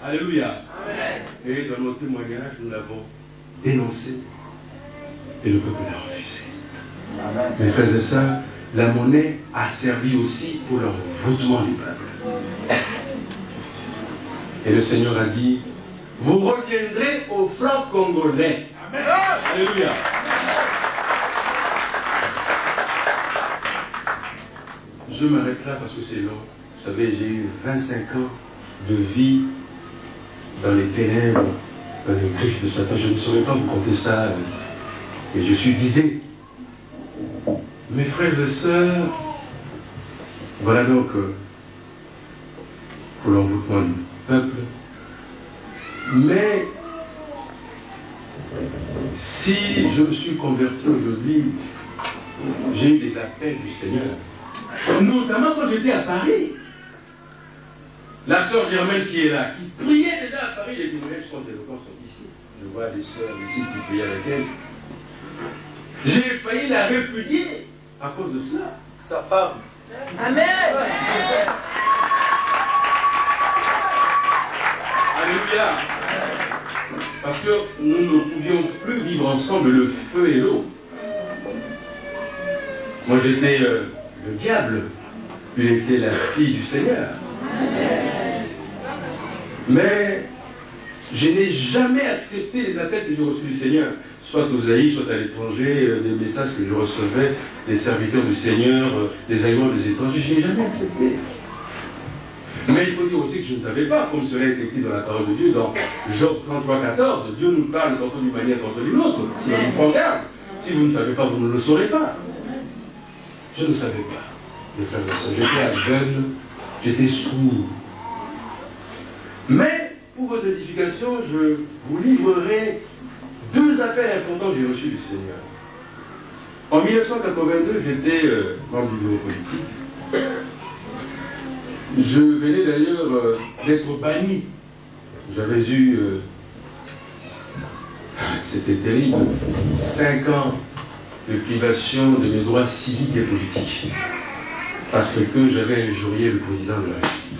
Alléluia. Amen. Et dans nos témoignages, nous l'avons dénoncé. Et le peuple l'a refusé. Amen. Mes frères et sœurs, la monnaie a servi aussi pour l'envoûtement du peuple. Et le Seigneur a dit, vous retiendrez au franc congolais. Amen. Alléluia. Je m'arrête là parce que c'est long. Vous savez, j'ai eu 25 ans de vie dans les ténèbres, dans les griffes de Satan. Je ne saurais pas vous compter ça. Et je suis guidé. Mes frères et sœurs, voilà donc pour l'envoûtement du peuple. Mais si je me suis converti aujourd'hui, j'ai eu des appels du Seigneur. Notamment quand j'étais à Paris. La sœur Germaine qui est là, qui priait déjà à Paris, les témoignages sont éloquents, sont ici. Je vois des sœurs ici qui priaient avec elle. J'ai failli la répudier à cause de cela. Sa femme. Amen. Alléluia. Parce que nous ne pouvions plus vivre ensemble le feu et l'eau. Moi j'étais le diable, il était la fille du Seigneur. Mais je n'ai jamais accepté les appels que j'ai reçus du Seigneur, soit aux Zaïre, soit à l'étranger, des messages que je recevais des serviteurs du Seigneur, des aïeux des étrangers, je n'ai jamais accepté. Mais il faut dire aussi que je ne savais pas, comme cela est écrit dans la parole de Dieu, dans Job 33, 14, Dieu nous parle tantôt d'une manière, tantôt d'une autre. Si on nous prend garde, si vous ne savez pas, vous ne le saurez pas. Je ne savais pas, mes frères et sœurs. J'étais aveugle, j'étais sourd. Mais, pour votre édification, je vous livrerai 2 appels importants que j'ai reçus du Seigneur. En 1982, j'étais membre du bureau politique. Je venais d'ailleurs d'être banni. J'avais eu, c'était terrible, 5 ans de privation de mes droits civiques et politiques. Parce que j'avais injurié le président de la République.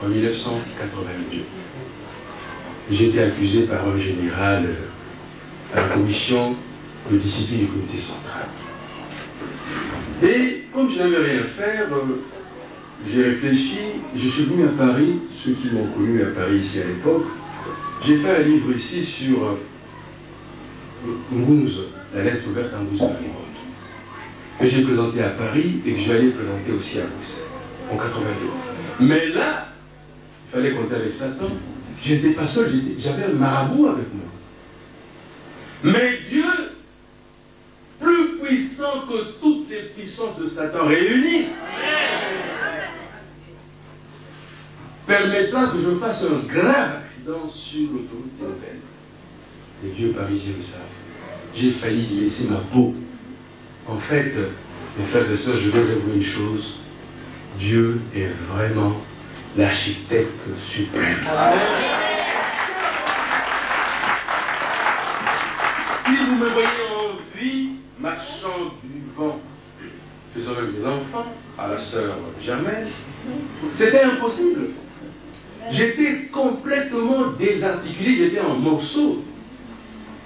En 1982. J'ai été accusé par un général à la commission de discipline du comité central. Et comme je n'avais rien à faire, j'ai réfléchi, je suis venu à Paris, ceux qui m'ont connu à Paris ici à l'époque, j'ai fait un livre ici sur Mouze, la lettre ouverte à Mouze Marie-Monde, que j'ai présenté à Paris et que je vais aller présenter aussi à Bruxelles, en 82. Mais là, il fallait compter avec Satan. Je n'étais pas seul, j'avais un marabout avec moi. Mais Dieu, plus puissant que toutes les puissances de Satan réunies, permettra que je fasse un grave accident sur l'autoroute urbaine. Les vieux Parisiens le savent. J'ai failli laisser ma peau. En fait, mes frères et sœurs, je dois avouer une chose. Dieu est vraiment l'architecte suprême. Si vous me voyez en vie, marchant du vent, faisant même des enfants, à la sœur Germaine, c'était impossible. J'étais complètement désarticulé, j'étais en morceaux.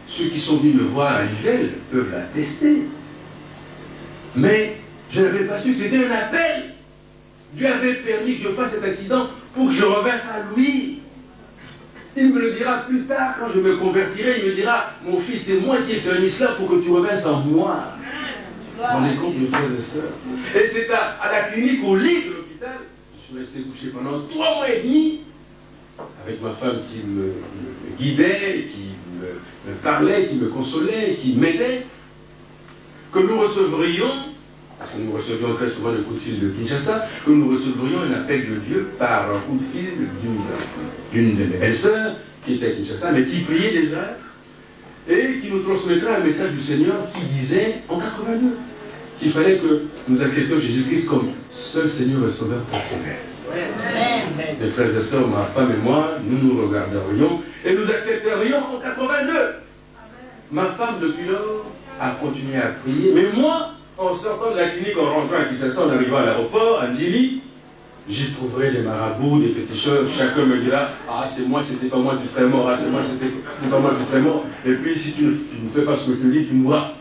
Ceux qui sont venus me voir à Nivelles peuvent l'attester. Mais je n'avais pas su que c'était un appel. Dieu avait permis que je fasse cet accident pour que je revinsse à lui. Il me le dira plus tard, quand je me convertirai, il me dira, mon fils, c'est moi qui ai permis cela pour que tu revinsses en moi. On est compte, mes frères et sœurs. Et c'est à la clinique, au lit de l'hôpital, je suis resté couché pendant 3 mois et demi, avec ma femme qui me guidait, qui me parlait, qui me consolait, qui m'aidait, que nous recevrions, parce que nous recevions très souvent le coup de fil de Kinshasa, que nous recevrions un appel de Dieu par un coup de fil d'une de mes belles-sœurs, qui était à Kinshasa, mais qui priait déjà, et qui nous transmettrait un message du Seigneur qui disait, en 82, qu'il fallait que nous acceptions Jésus-Christ comme seul Seigneur et Sauveur personnel. Mes frères et sœurs, ma femme et moi, nous nous regarderions et nous accepterions en 82. Ma femme, depuis lors, a continué à prier, mais moi, en sortant de la clinique, en rentrant à Kinshasa, en arrivant à l'aéroport, à Ndjili, j'y trouverai des marabouts, des féticheurs, chacun me dira, ah c'est moi, c'était pas moi, tu serais mort, ah c'est moi, c'était pas moi, tu serais mort, et puis si tu ne fais pas ce que je te dis, tu mourras.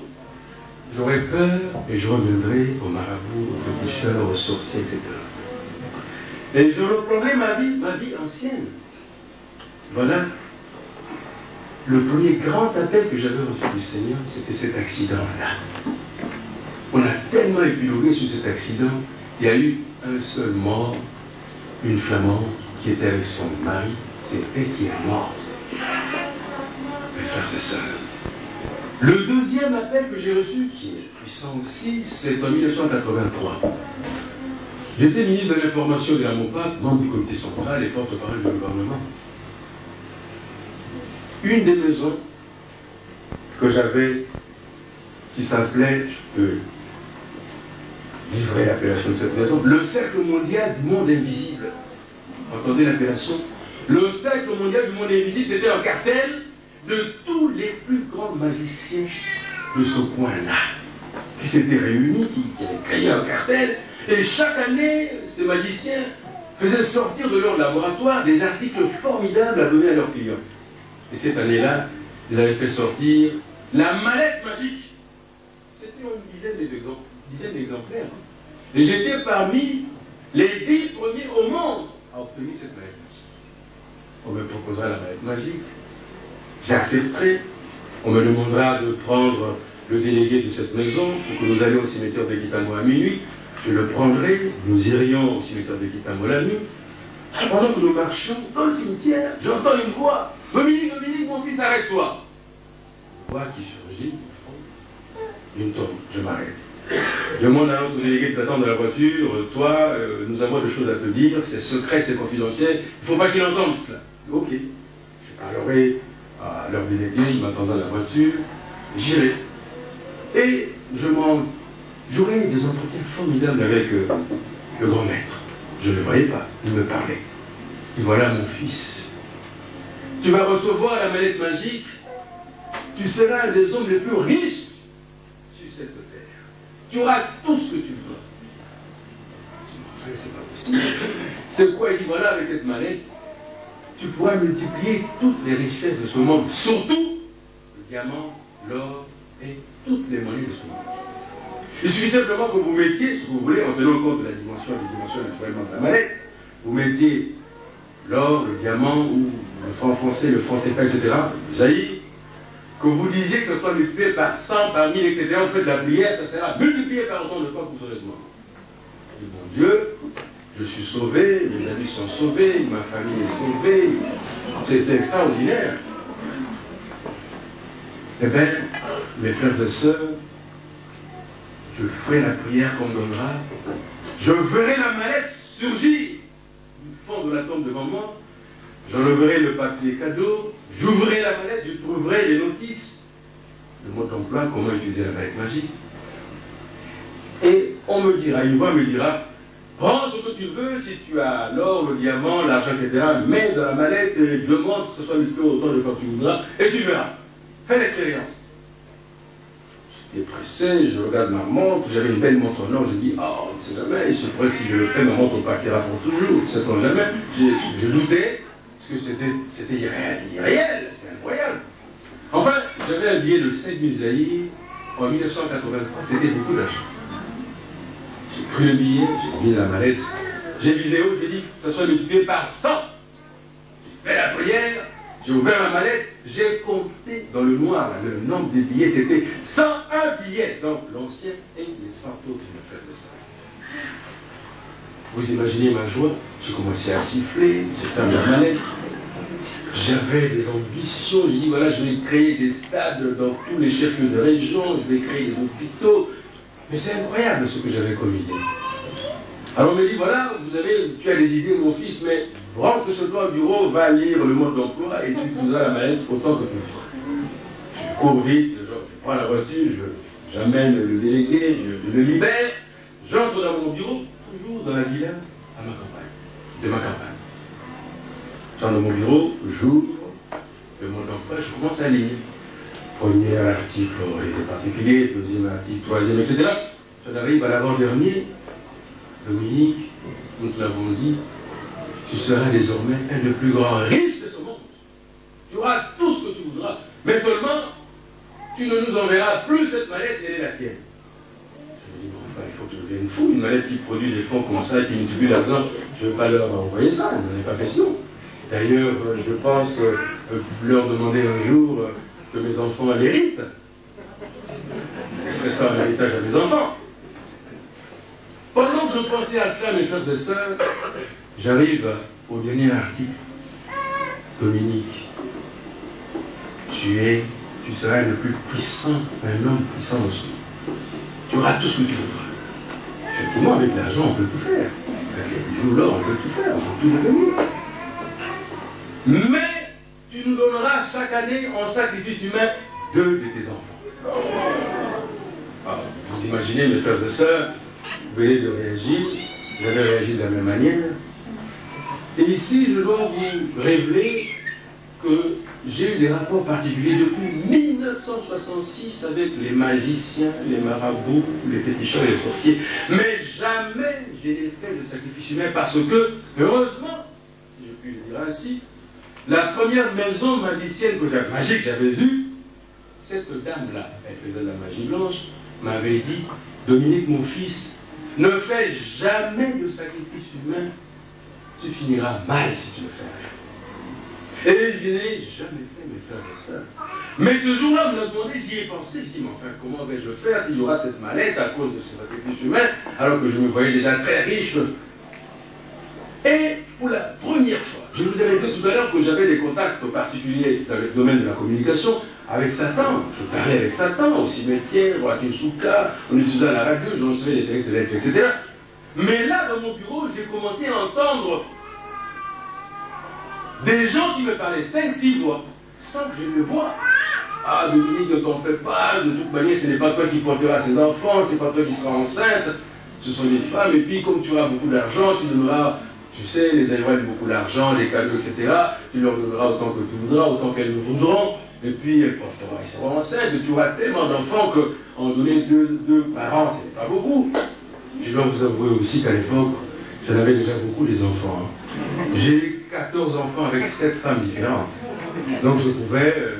J'aurais peur et je reviendrai aux marabouts, aux féticheurs, aux sorciers, etc. Et je reprendrai ma vie ancienne. Voilà. Le premier grand appel que j'avais reçu du Seigneur, c'était cet accident-là. On a tellement épilogué sur cet accident, il y a eu un seul mort, une flamande qui était avec son mari, c'est elle qui est morte. Mes frères et sœurs. Le deuxième appel que j'ai reçu, qui est puissant aussi, c'est en 1983. J'étais ministre de l'Information de la MOPAP, membre du comité central et porte-parole du gouvernement. Une des maisons que j'avais, qui s'appelait, je peux livrer l'appellation de cette maison, le Cercle mondial du monde invisible. Vous entendez l'appellation? Le Cercle mondial du monde invisible, c'était un cartel de tous les plus grands magiciens de ce coin-là, qui s'étaient réunis, qui avaient créé un cartel, et chaque année, ces magiciens faisaient sortir de leur laboratoire des articles formidables à donner à leurs clients. Et cette année-là, ils avaient fait sortir la mallette magique. C'était une dizaine d'exemplaires. Et j'étais parmi les 10 premiers au monde à obtenir cette mallette magique. On me proposera la mallette magique. J'accepterai. On me demandera de prendre le délégué de cette maison pour que nous allions au cimetière de Kitamo à minuit. Je le prendrai. Nous irions au cimetière de Kitamo la nuit. Pendant que nous marchions dans le cimetière, j'entends une voix. Dominique, mon fils, arrête-toi. Une voix qui surgit. Une tombe. Je m'arrête. Je demande à notre délégué de t'attendre dans la voiture. Toi, nous avons des choses à te dire. C'est secret, c'est confidentiel. Il ne faut pas qu'il entende cela. Ok. Je parlerai à leur délégué, il m'attendra dans la voiture, j'irai. Et j'aurai des entretiens formidables avec le grand maître. Je ne le voyais pas, il me parlait. Et voilà mon fils. Tu vas recevoir la mallette magique, tu seras un des hommes les plus riches sur cette terre. Tu auras tout ce que tu veux. C'est pas possible. C'est quoi? Il dit voilà, avec cette mallette, tu pourras multiplier toutes les richesses de ce monde, surtout le diamant, l'or et toutes les monnaies de ce monde. Il suffit simplement que vous mettiez, si vous voulez, en tenant compte de la dimension, des dimensions naturellement de la mallette, vous mettiez l'or, le diamant, ou le franc français, le franc CFA, etc., jaillit, que vous disiez que ce soit multiplié par 100, par 1000, etc., vous faites de la prière, ça sera multiplié par autant de fois que vous aurez demandé. Et mon Dieu, je suis sauvé, mes amis sont sauvés, ma famille est sauvée, c'est extraordinaire. Eh bien, mes frères et sœurs, je ferai la prière qu'on me donnera, je verrai la mallette surgir fond de la tombe devant moi, j'enlèverai le papier cadeau, j'ouvrirai la mallette, je trouverai les notices, le mode d'emploi, comment utiliser la mallette magique. Et on me dira, une voix me dira, prends ce que tu veux, si tu as l'or, le diamant, l'argent, etc., mets dans la mallette et demande que ce soit multiplié autant de fois que tu voudras, et tu verras. Fais l'expérience. J'étais pressé, je regarde ma montre, j'avais une belle montre en or, je dis, oh, on ne sait jamais, il se pourrait que si je le fais, ma montre partira pour toujours, c'est on jamais. Je doutais, parce que c'était irréel, c'était incroyable. Enfin, j'avais un billet de 5000 zaïrs en 1983, c'était beaucoup d'argent. J'ai pris le billet, j'ai mis la mallette, j'ai visé haut, j'ai dit que ça soit multiplié par 100. J'ai fait la prière, j'ai ouvert ma mallette, j'ai compté dans le noir, là, le nombre des billets, c'était 101 billets, donc l'ancien et les 100 autres qui me faisaient ça. Vous imaginez ma joie, j'ai commencé à siffler, j'ai fermé la mallette, j'avais des ambitions, j'ai dit voilà, je vais créer des stades dans tous les chefs-lieux de région, je vais créer des hôpitaux. Mais c'est incroyable ce que j'avais comme idée. Alors on me dit, voilà, tu as des idées, mon fils, mais rentre chez toi au bureau, va lire le mode d'emploi et tu utiliseras la mallette autant que tu veux. Je cours vite, je prends la voiture, j'amène le délégué, je le libère, j'entre dans mon bureau, toujours dans la villa à ma campagne, de ma campagne. J'entre dans mon bureau, j'ouvre le mode d'emploi, je commence à lire. Premier article, les particuliers, deuxième article, troisième, etc. J'en arrive à l'avant-dernier. Dominique, nous te l'avons dit, tu seras désormais un des plus grands riches de ce monde. Tu auras tout ce que tu voudras, mais seulement, tu ne nous enverras plus cette mallette, elle est la tienne. Je me dis, bon, enfin, il faut que je devienne fou, une mallette qui produit des fonds comme ça, qui multiplie l'argent, je ne vais pas leur envoyer ça, il n'en est pas question. D'ailleurs, je pense leur demander un jour que mes enfants l'héritent. Je ferai ça en héritage à mes enfants. Pendant que je pensais à cela, mes frères et sœurs, j'arrive au dernier article. Dominique, tu seras le plus puissant, un homme puissant au monde. Tu auras tout ce que tu voudras. Effectivement, avec l'argent, on peut tout faire. Avec les bijoux, l'or, on peut tout faire, on peut tout devenir. Mais tu nous donneras chaque année en sacrifice humain 2 de tes enfants. Alors, vous imaginez, mes frères et sœurs, vous venez de réagir, vous avez réagi de la même manière. Et ici, je dois vous révéler que j'ai eu des rapports particuliers depuis 1966 avec les magiciens, les marabouts, les féticheurs et les sorciers. Mais jamais je n'ai fait de sacrifice humain parce que, heureusement, si je puis le dire ainsi, la première maison magicienne magique que j'avais eue, cette dame-là, elle faisait de la magie blanche, m'avait dit, Dominique, mon fils, ne fais jamais de sacrifice humain, tu finiras mal si tu le fais. Et je n'ai jamais fait, mes frères et sœurs. Mais ce jour-là, on me l'a demandé, j'y ai pensé, je dis, mais enfin, comment vais-je faire s'il y aura cette mallette à cause de ce sacrifice humain, alors que je me voyais déjà très riche. Et pour la première fois, je vous avais dit tout à l'heure que j'avais des contacts particuliers dans le domaine de la communication avec Satan. Je parlais avec Satan au cimetière, à Kinsuka, on utilisait la radio, je recevais des textes, etc. Mais là, dans mon bureau, j'ai commencé à entendre des gens qui me parlaient 5-6 voix, sans que je ne vois. Ah, Dominique, ne t'en fais pas, de toute manière, ce n'est pas toi qui porteras ces enfants, ce n'est pas toi qui seras enceinte, ce sont des femmes, et puis comme tu auras beaucoup d'argent, tu donneras, tu sais, les aïeux ont beaucoup d'argent, les cadeaux, etc. Tu leur donneras autant que tu voudras, autant qu'elles voudront, et puis elles porteront, elles seront enceintes, tu auras tellement d'enfants qu'en donner deux par an, ce n'est pas beaucoup. Je dois vous avouer aussi qu'à l'époque, j'en avais déjà beaucoup des enfants. J'ai 14 enfants avec 7 femmes différentes. Donc je pouvais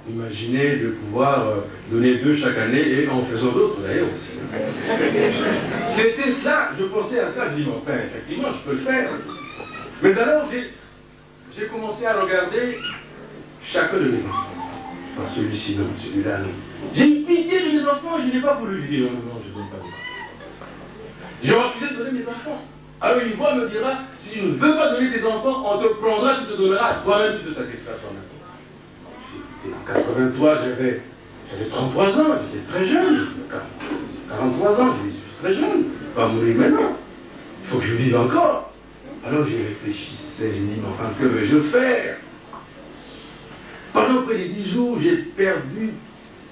imaginer de pouvoir donner 2 chaque année et en faisant d'autres d'ailleurs aussi. C'était ça, je pensais à ça, je dis, enfin, effectivement, je peux le faire. Mais alors, j'ai commencé à regarder chacun de mes enfants. Enfin, celui-ci, non, celui-là, non. J'ai eu pitié de mes enfants et je n'ai pas voulu dire, non, non, je ne donne pas. J'ai refusé de donner mes enfants. Alors une voix me dira, si tu ne veux pas donner tes enfants, on te prendra, tu te donneras, toi-même tu te sacrifieras toi-même. En 83, j'avais 33 ans, j'étais très jeune. 43 ans, je suis très jeune. Je ne vais pas mourir maintenant. Il faut que je vive encore. Alors j'y réfléchissais, j'ai dit, mais enfin, que vais-je faire? Pendant près de 10 jours, j'ai perdu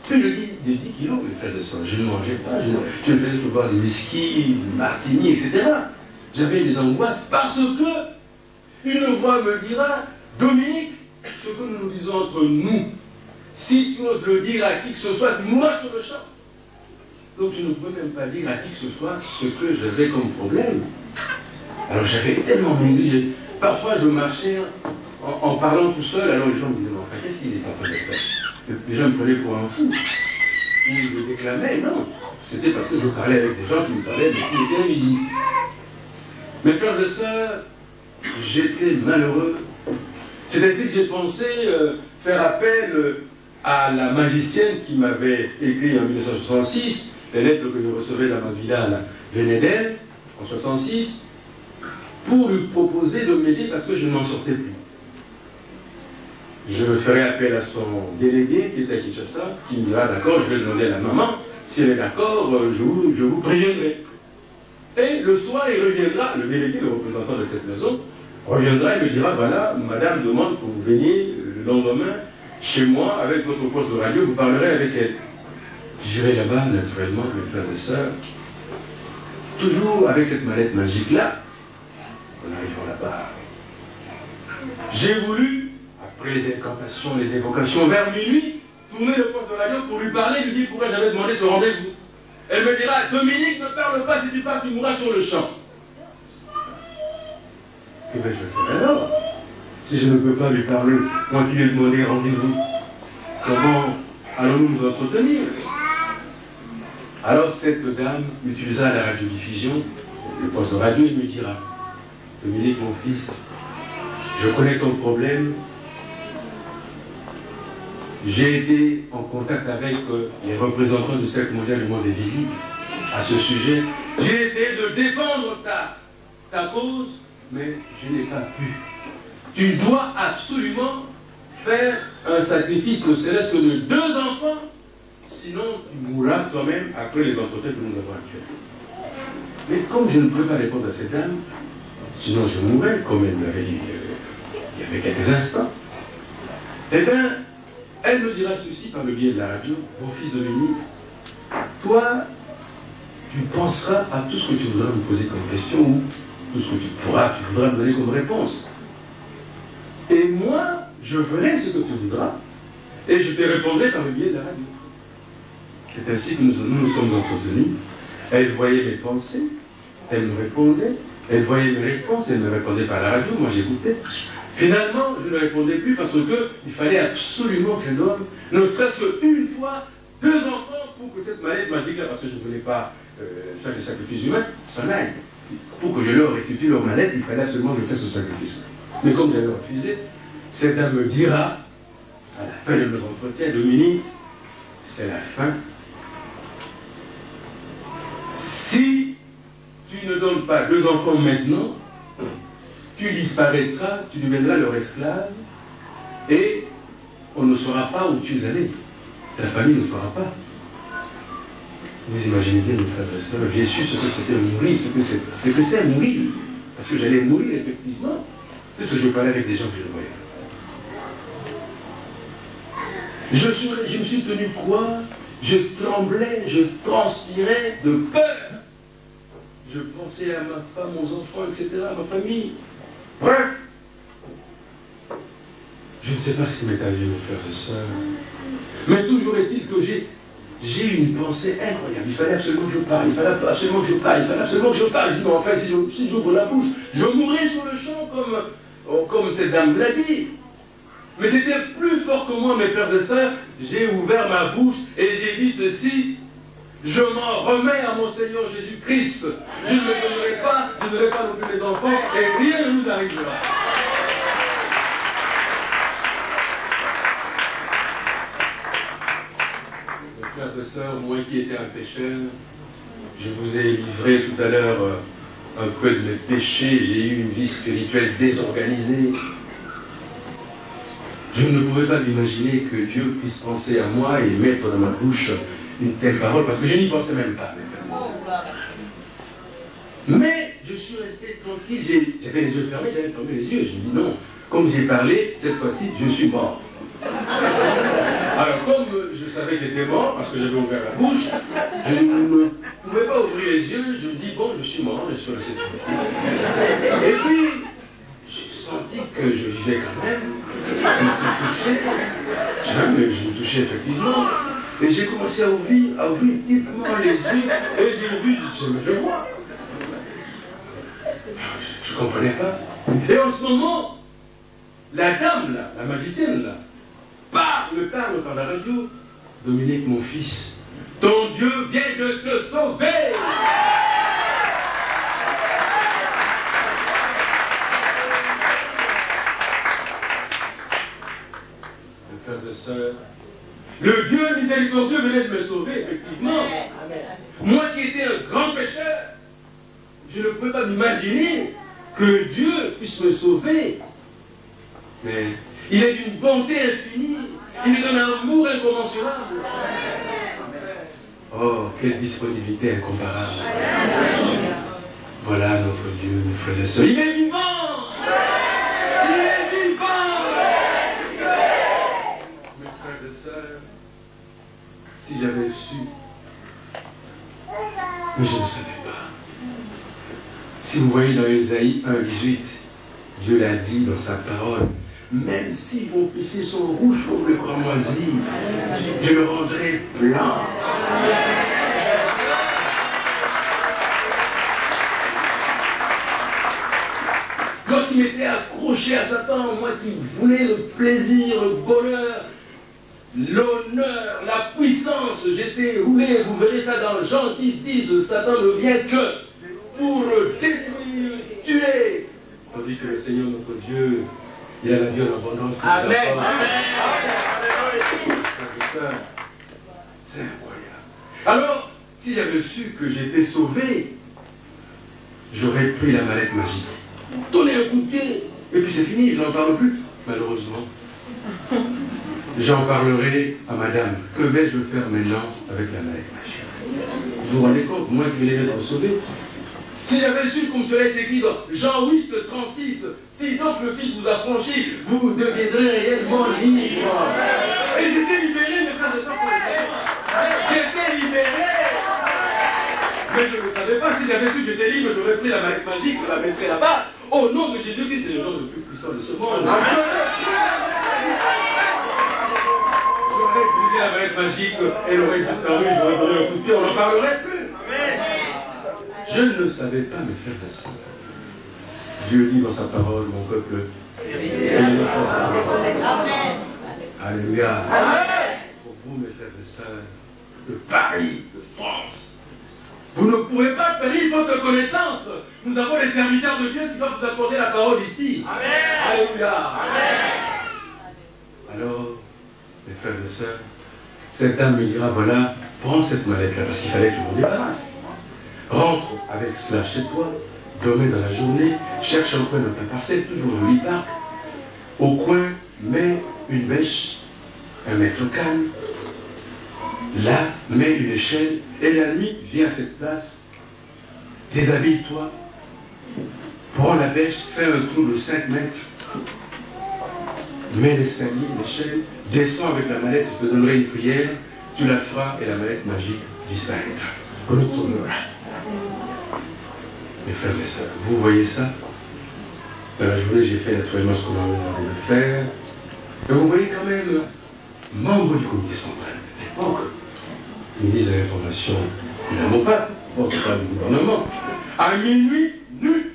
plus de 10 kilos, mes frères et sœurs. Je ne mangeais pas, je ne faisais que boire des whisky, des martini, etc. J'avais des angoisses parce que une voix me dira, Dominique, ce que nous nous disons entre nous, si tu oses le dire à qui que ce soit, tu mourras sur le champ. Donc je ne pouvais même pas dire à qui que ce soit ce que j'avais comme problème. Alors j'avais tellement négligé. Parfois je marchais en parlant tout seul, alors les gens me disaient, enfin, qu'est-ce qu'il est en train de faire? Les gens me prenaient pour un fou. Ou je déclamais, non. C'était parce que je parlais avec des gens qui me parlaient, mais qui étaient invisibles. Mes frères et sœurs, j'étais malheureux. C'est ainsi que j'ai pensé faire appel à la magicienne qui m'avait écrit en 1966, les lettres que je recevais dans ma villa à Vénédel, en 1966, pour lui proposer de m'aider parce que je n'en sortais plus. Je ferai appel à son délégué qui était à Kinshasa, qui me dira d'accord, je vais demander à la maman, si elle est d'accord, je vous préviendrai. Et le soir, il reviendra, le délégué, le représentant de cette maison, reviendra et me dira, voilà, madame demande que vous veniez le lendemain chez moi avec votre poste de radio, vous parlerez avec elle. J'irai là-bas, naturellement, mes frères et sœurs, toujours avec cette mallette magique-là. En arrivant là-bas, j'ai voulu, après les incantations, les évocations, vers minuit, tourner le poste de radio pour lui parler, lui dire pourquoi j'avais demandé ce rendez-vous. Elle me dira, Dominique, ne parle pas, si tu parles, tu mourras sur le champ. Que vais-je faire alors? Si je ne peux pas lui parler, moi qui lui ai demandé rendez-vous, comment allons-nous nous entretenir? Alors cette dame utilisa la radiodiffusion, le poste de radio, et me dira, Dominique, mon fils, je connais ton problème. J'ai été en contact avec les représentants du Cercle mondial du monde invisible à ce sujet. J'ai essayé de défendre ta cause, mais je n'ai pas pu. Tu dois absolument faire un sacrifice, ne serait-ce que de 2 enfants, sinon tu mourras toi-même après les entretiens que nous avons actuellement. Mais comme je ne pouvais pas répondre à cette dame, sinon je mourrais, comme elle m'avait dit il y avait quelques instants, eh bien, elle me dira ceci par le biais de la radio, mon fils Dominique, toi, tu penseras à tout ce que tu voudras me poser comme question, ou tout ce que tu voudras me donner comme réponse. Et moi, je ferai ce que tu voudras, et je te répondrai par le biais de la radio. C'est ainsi que nous nous sommes entretenus. Elle voyait mes pensées, elle me répondait, elle voyait mes réponses, elle me répondait par la radio, moi j'écoutais. Finalement, je ne répondais plus parce qu'il fallait absolument que je donne, ne serait-ce qu'une fois, 2 enfants pour que cette mallette magique-là, parce que je ne voulais pas faire des sacrifices humains, s'en aille. Pour que je leur restitue leur mallette, il fallait absolument que je fasse ce sacrifice. Mais comme j'avais refusé, cette dame me dira, à la fin de nos entretiens, Dominique, c'est la fin. Si tu ne donnes pas 2 enfants maintenant, tu disparaîtras, tu deviendras leur esclave, et on ne saura pas où tu es allé. Ta famille ne saura pas. Vous imaginez bien, mes frères et sœurs, j'ai su ce que c'était mourir, ce que c'est mourir. Parce que j'allais mourir, effectivement. Parce que je parlais avec des gens que je voyais. Je me suis tenu quoi? Je tremblais, je transpirais de peur. Je pensais à ma femme, aux enfants, etc., à ma famille. Bref, je ne sais pas ce qui m'est arrivé, mes frères et sœurs, mais toujours est-il que j'ai eu une pensée incroyable. Il fallait absolument que je parle, il fallait absolument que je parle, il fallait absolument que je parle. Je dis, mais en fait, si j'ouvre la bouche, je mourrai sur le champ comme cette dame l'a dit. Mais c'était plus fort que moi, mes frères et sœurs. J'ai ouvert ma bouche et j'ai dit ceci. Je m'en remets à mon Seigneur Jésus-Christ. Je ne me donnerai pas, je ne donnerai pas non plus les enfants, et rien ne nous arrivera. Mes frères et sœurs, moi qui étais un pécheur, je vous ai livré tout à l'heure un peu de mes péchés, j'ai eu une vie spirituelle désorganisée. Je ne pouvais pas m'imaginer que Dieu puisse penser à moi et mettre dans ma bouche une telle parole, parce que je n'y pensais même pas. Mais je suis resté tranquille, j'avais les yeux fermés, j'avais fermé les yeux, je dis non, comme j'ai parlé, cette fois-ci, je suis mort. Alors comme je savais que j'étais mort, parce que j'avais ouvert la bouche, je ne pouvais pas ouvrir les yeux, je me dis bon, je suis mort, je suis resté tranquille. Et puis, j'ai senti que je vivais quand même, je me suis touché, je me touchais effectivement, et j'ai commencé à ouvrir petitement les yeux, et j'ai vu, je vois. Je ne comprenais pas. Et en ce moment, la dame là, la magicienne là, me parle par la radio. Dominique, mon fils, ton Dieu vient de te sauver. Mes frères et sœurs, le Dieu miséricordieux venait de me sauver, effectivement. Moi qui étais un grand pécheur, je ne pouvais pas m'imaginer que Dieu puisse me sauver. Mais il est d'une bonté infinie. Il est d'un amour incommensurable. Oh, quelle disponibilité incomparable. Voilà notre Dieu, mes frères et sœurs. Il est vivant. Il est vivant. Mes frères et sœurs, si j'avais su, mais je ne savais pas. Si vous voyez dans Ésaïe 1,18, Dieu l'a dit dans sa parole, même si vos péchés sont rouges comme le cramoisi, je le rendrai blanc. Moi qui m'étais accroché à Satan, moi qui voulais le plaisir, le bonheur, l'honneur, la puissance, j'étais roulé, vous verrez ça dans Jean 10, Satan ne vient que pour détruire, tuer. Tandis que le Seigneur notre Dieu, il a la vie en abondance. Amen. C'est incroyable. Alors, si j'avais su que j'étais sauvé, j'aurais pris la mallette magique, donné un coup de pied, et puis c'est fini, je n'en parle plus, malheureusement. J'en parlerai à madame. Que vais-je faire maintenant avec la mallette magique? Vous vous rendez compte, moi qui venais d'être sauvé? Si j'avais su, comme cela est écrit dans Jean 8, 36, si donc le Fils vous a franchi, vous deviendrez réellement libre. Et j'étais libéré, mes frères et sœurs, j'étais libéré. Mais je ne savais pas, si j'avais su que j'étais libre, j'aurais pris la mallette magique, je la mettrais là-bas. Au nom de Jésus-Christ, c'est le nom le plus puissant de ce monde. J'aurais brûlé la mallette magique, elle aurait disparu, j'aurais donné un coup de pied, on n'en parlerait plus. Je ne le savais pas, mes frères et sœurs. Dieu dit dans sa parole, mon peuple, alléluia. Pour vous, mes frères et sœurs, de Paris, de France, vous ne pouvez pas périr votre connaissance. Nous avons les serviteurs de Dieu qui doivent vous accorder la parole ici. Amen. Alléluia. Alors, mes frères et sœurs, cette dame me dira, voilà, prends cette mallette-là, parce qu'il fallait que je m'en débarrasse. Rentre avec cela chez toi, dormez dans la journée, cherche un coin dans ta parcelle, toujours joli parc. Au coin, mets une bêche, un mètre calme. Là, mets une échelle, et la nuit, viens à cette place, déshabille-toi, prends la bêche, fais un trou de 5 mètres, mets l'escalier, l'échelle, descends avec la mallette, je te donnerai une prière, tu la feras et la mallette magique disparaîtra. Retournera. Mes frères et sœurs, vous voyez ça? Dans la journée, j'ai fait naturellement ce qu'on m'a demandé de faire. Et vous voyez quand même, membre du comité central de l'époque, ministre de l'Information, évidemment pas, porte-parole du gouvernement, à minuit, nu,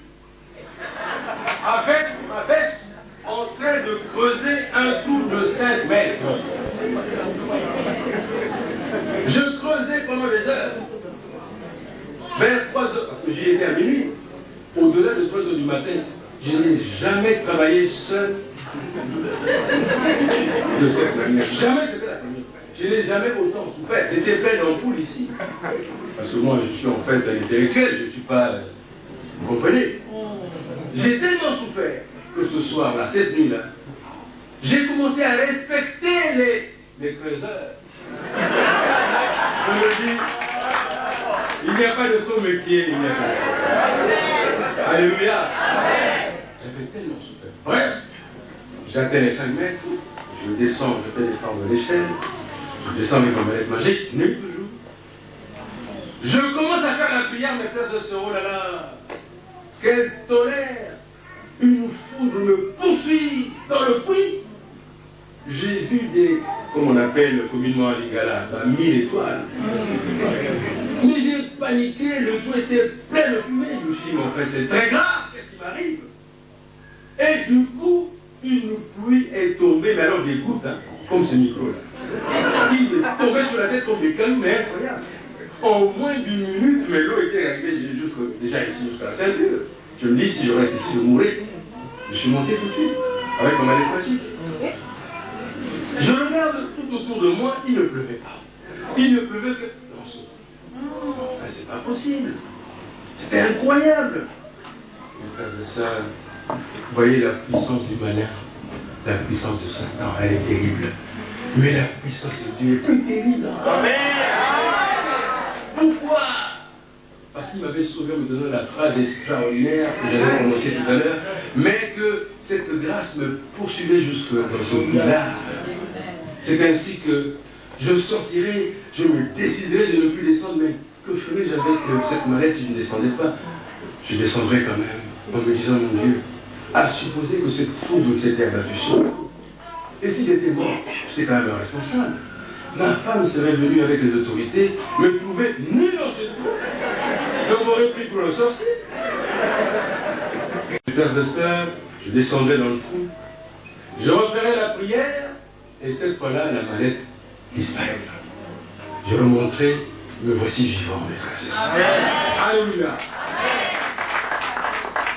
avec ma bêche, en train de creuser un trou de 5 mètres. Je creusais pendant des heures. Vers 3 heures, parce que j'y étais à minuit, au-delà de 3 heures du matin, je n'ai jamais travaillé seul de cette manière. Jamais c'était la première. Je n'ai jamais autant souffert. J'étais plein d'ampoules ici. Parce que moi, je suis en fait un intellectuel, je ne suis pas... Vous comprenez? J'ai tellement souffert que ce soir-là, cette nuit-là, j'ai commencé à respecter les creuseurs. Je me dis, il n'y a pas de saut métier, il n'y a pas de... Alléluia. J'avais tellement souffert. Bref, j'atteins les 5 mètres, je descends, je fais descendre l'échelle, je descends avec ma mallette magique, nulle toujours. Je commence à faire la prière, mes frères et sœurs, oh là là, quel tonnerre! Une foudre me poursuit dans le puits. J'ai vu des, comme on appelle communément à Lingala, 1000 étoiles. Mais j'ai paniqué, le tout était plein de fumée. Je me suis dit, mon frère, c'est très grave, qu'est-ce qui m'arrive? Et du coup, une pluie est tombée, mais alors des gouttes, hein, comme ce micro-là. Il est tombé sur la tête comme des cailloux, mais incroyable. En moins d'une minute, mais l'eau était arrivée déjà ici jusqu'à la ceinture. Je me dis, si j'aurais été ici, je mourrais. Je suis monté tout de suite, avec ma mallette magique. Je regarde tout autour de moi, il ne pleuvait pas. Il ne pleuvait que dans ce... Enfin, c'est pas possible. C'était incroyable. Mes frères et sœurs, vous voyez la puissance du malin, la puissance de Satan, elle est terrible. Mais la puissance de Dieu est plus terrible. Amen. Pourquoi? Parce qu'il m'avait sauvé en me donnant la phrase extraordinaire que j'avais prononcée tout à l'heure, mais que cette grâce me poursuivait jusque dans ce puits-là. C'est ainsi que je sortirai, je me déciderai de ne plus descendre, mais que ferais-je avec cette mallette si je ne descendais pas? Je descendrai quand même, en me disant, mon Dieu, à supposer que cette foudre s'était abattue sur moi. Et si j'étais mort, j'étais quand même responsable. Ma femme serait venue avec les autorités, me trouver nu dans cette trou. Je m'aurais pris pour un sorcier. Mes frères et sœurs, je descendrai dans le trou. Je referai la prière, et cette fois-là, la mallette disparaîtra. Je remonterai, me voici vivant, mes frères et sœurs. Alléluia.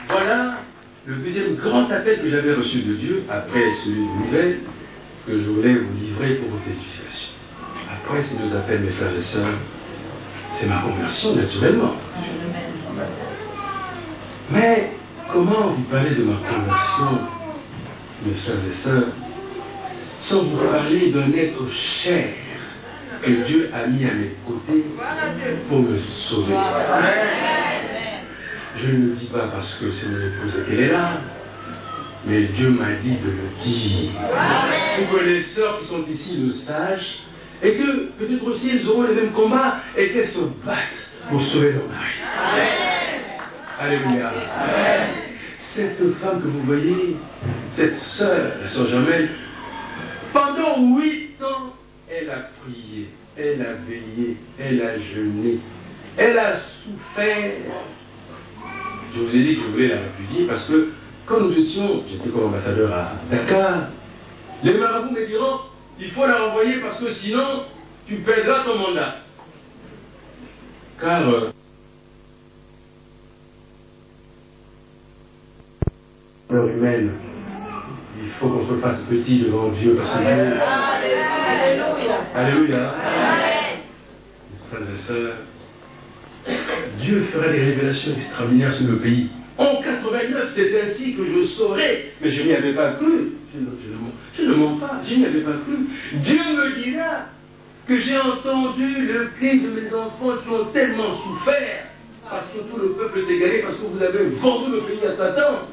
Voilà le deuxième grand appel que j'avais reçu de Dieu, après celui de nouvelle, que je voulais vous livrer pour votre édification. Après ces deux appels, mes frères et sœurs, c'est ma conversion, naturellement. Mais comment vous parler de ma conversion, mes frères et sœurs, sans vous parler d'un être cher que Dieu a mis à mes côtés pour me sauver? Je ne le dis pas parce que c'est mon épouse et qu'elle est là, mais Dieu m'a dit de le dire. Pour que les sœurs qui sont ici le sachent, et que peut-être aussi elles auront les mêmes combats et qu'elles se battent pour sauver leur mari. Alléluia. Cette femme que vous voyez, cette sœur, la sœur Jamel, pendant 8 ans, elle a prié, elle a veillé, elle a jeûné, elle a souffert. Je vous ai dit que je voulais la répudier parce que quand nous étions, j'étais comme ambassadeur à Dakar, les marabouts me diront, il faut la renvoyer parce que sinon, tu perdras ton mandat. Car l'heure humaine, il faut qu'on se fasse petit devant Dieu parce que Dieu... Alléluia. Alléluia. Frères et sœurs, Dieu fera des révélations extraordinaires sur le pays. En 89, c'est ainsi que je saurais, mais je n'y avais pas cru. Je ne mens pas, je n'y avais pas cru. Dieu me dira que j'ai entendu le cri de mes enfants qui ont tellement souffert, parce que tout le peuple est égaré, parce que vous avez vendu le pays à Satan.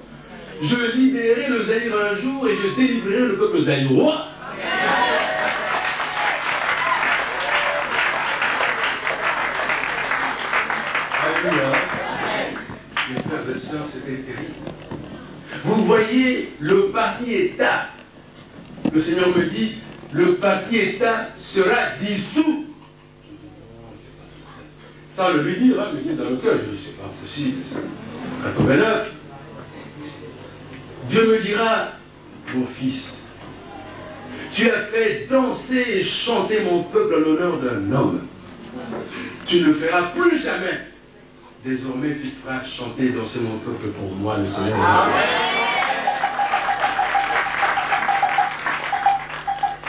Je libérerai le Zaïre un jour et je délivrerai le peuple zaïrois. Alléluia. Mes frères et sœurs, c'était terrible. Vous voyez le parti État. Le Seigneur me dit, le parti État sera dissous. Sans le lui dire, hein, mais c'est dans le cœur. Je dis, c'est pas possible. C'est 89. Dieu me dira, mon fils, tu as fait danser et chanter mon peuple à l'honneur d'un homme. Tu ne le feras plus jamais. Désormais, tu feras chanter et danser mon peuple pour moi, le Seigneur.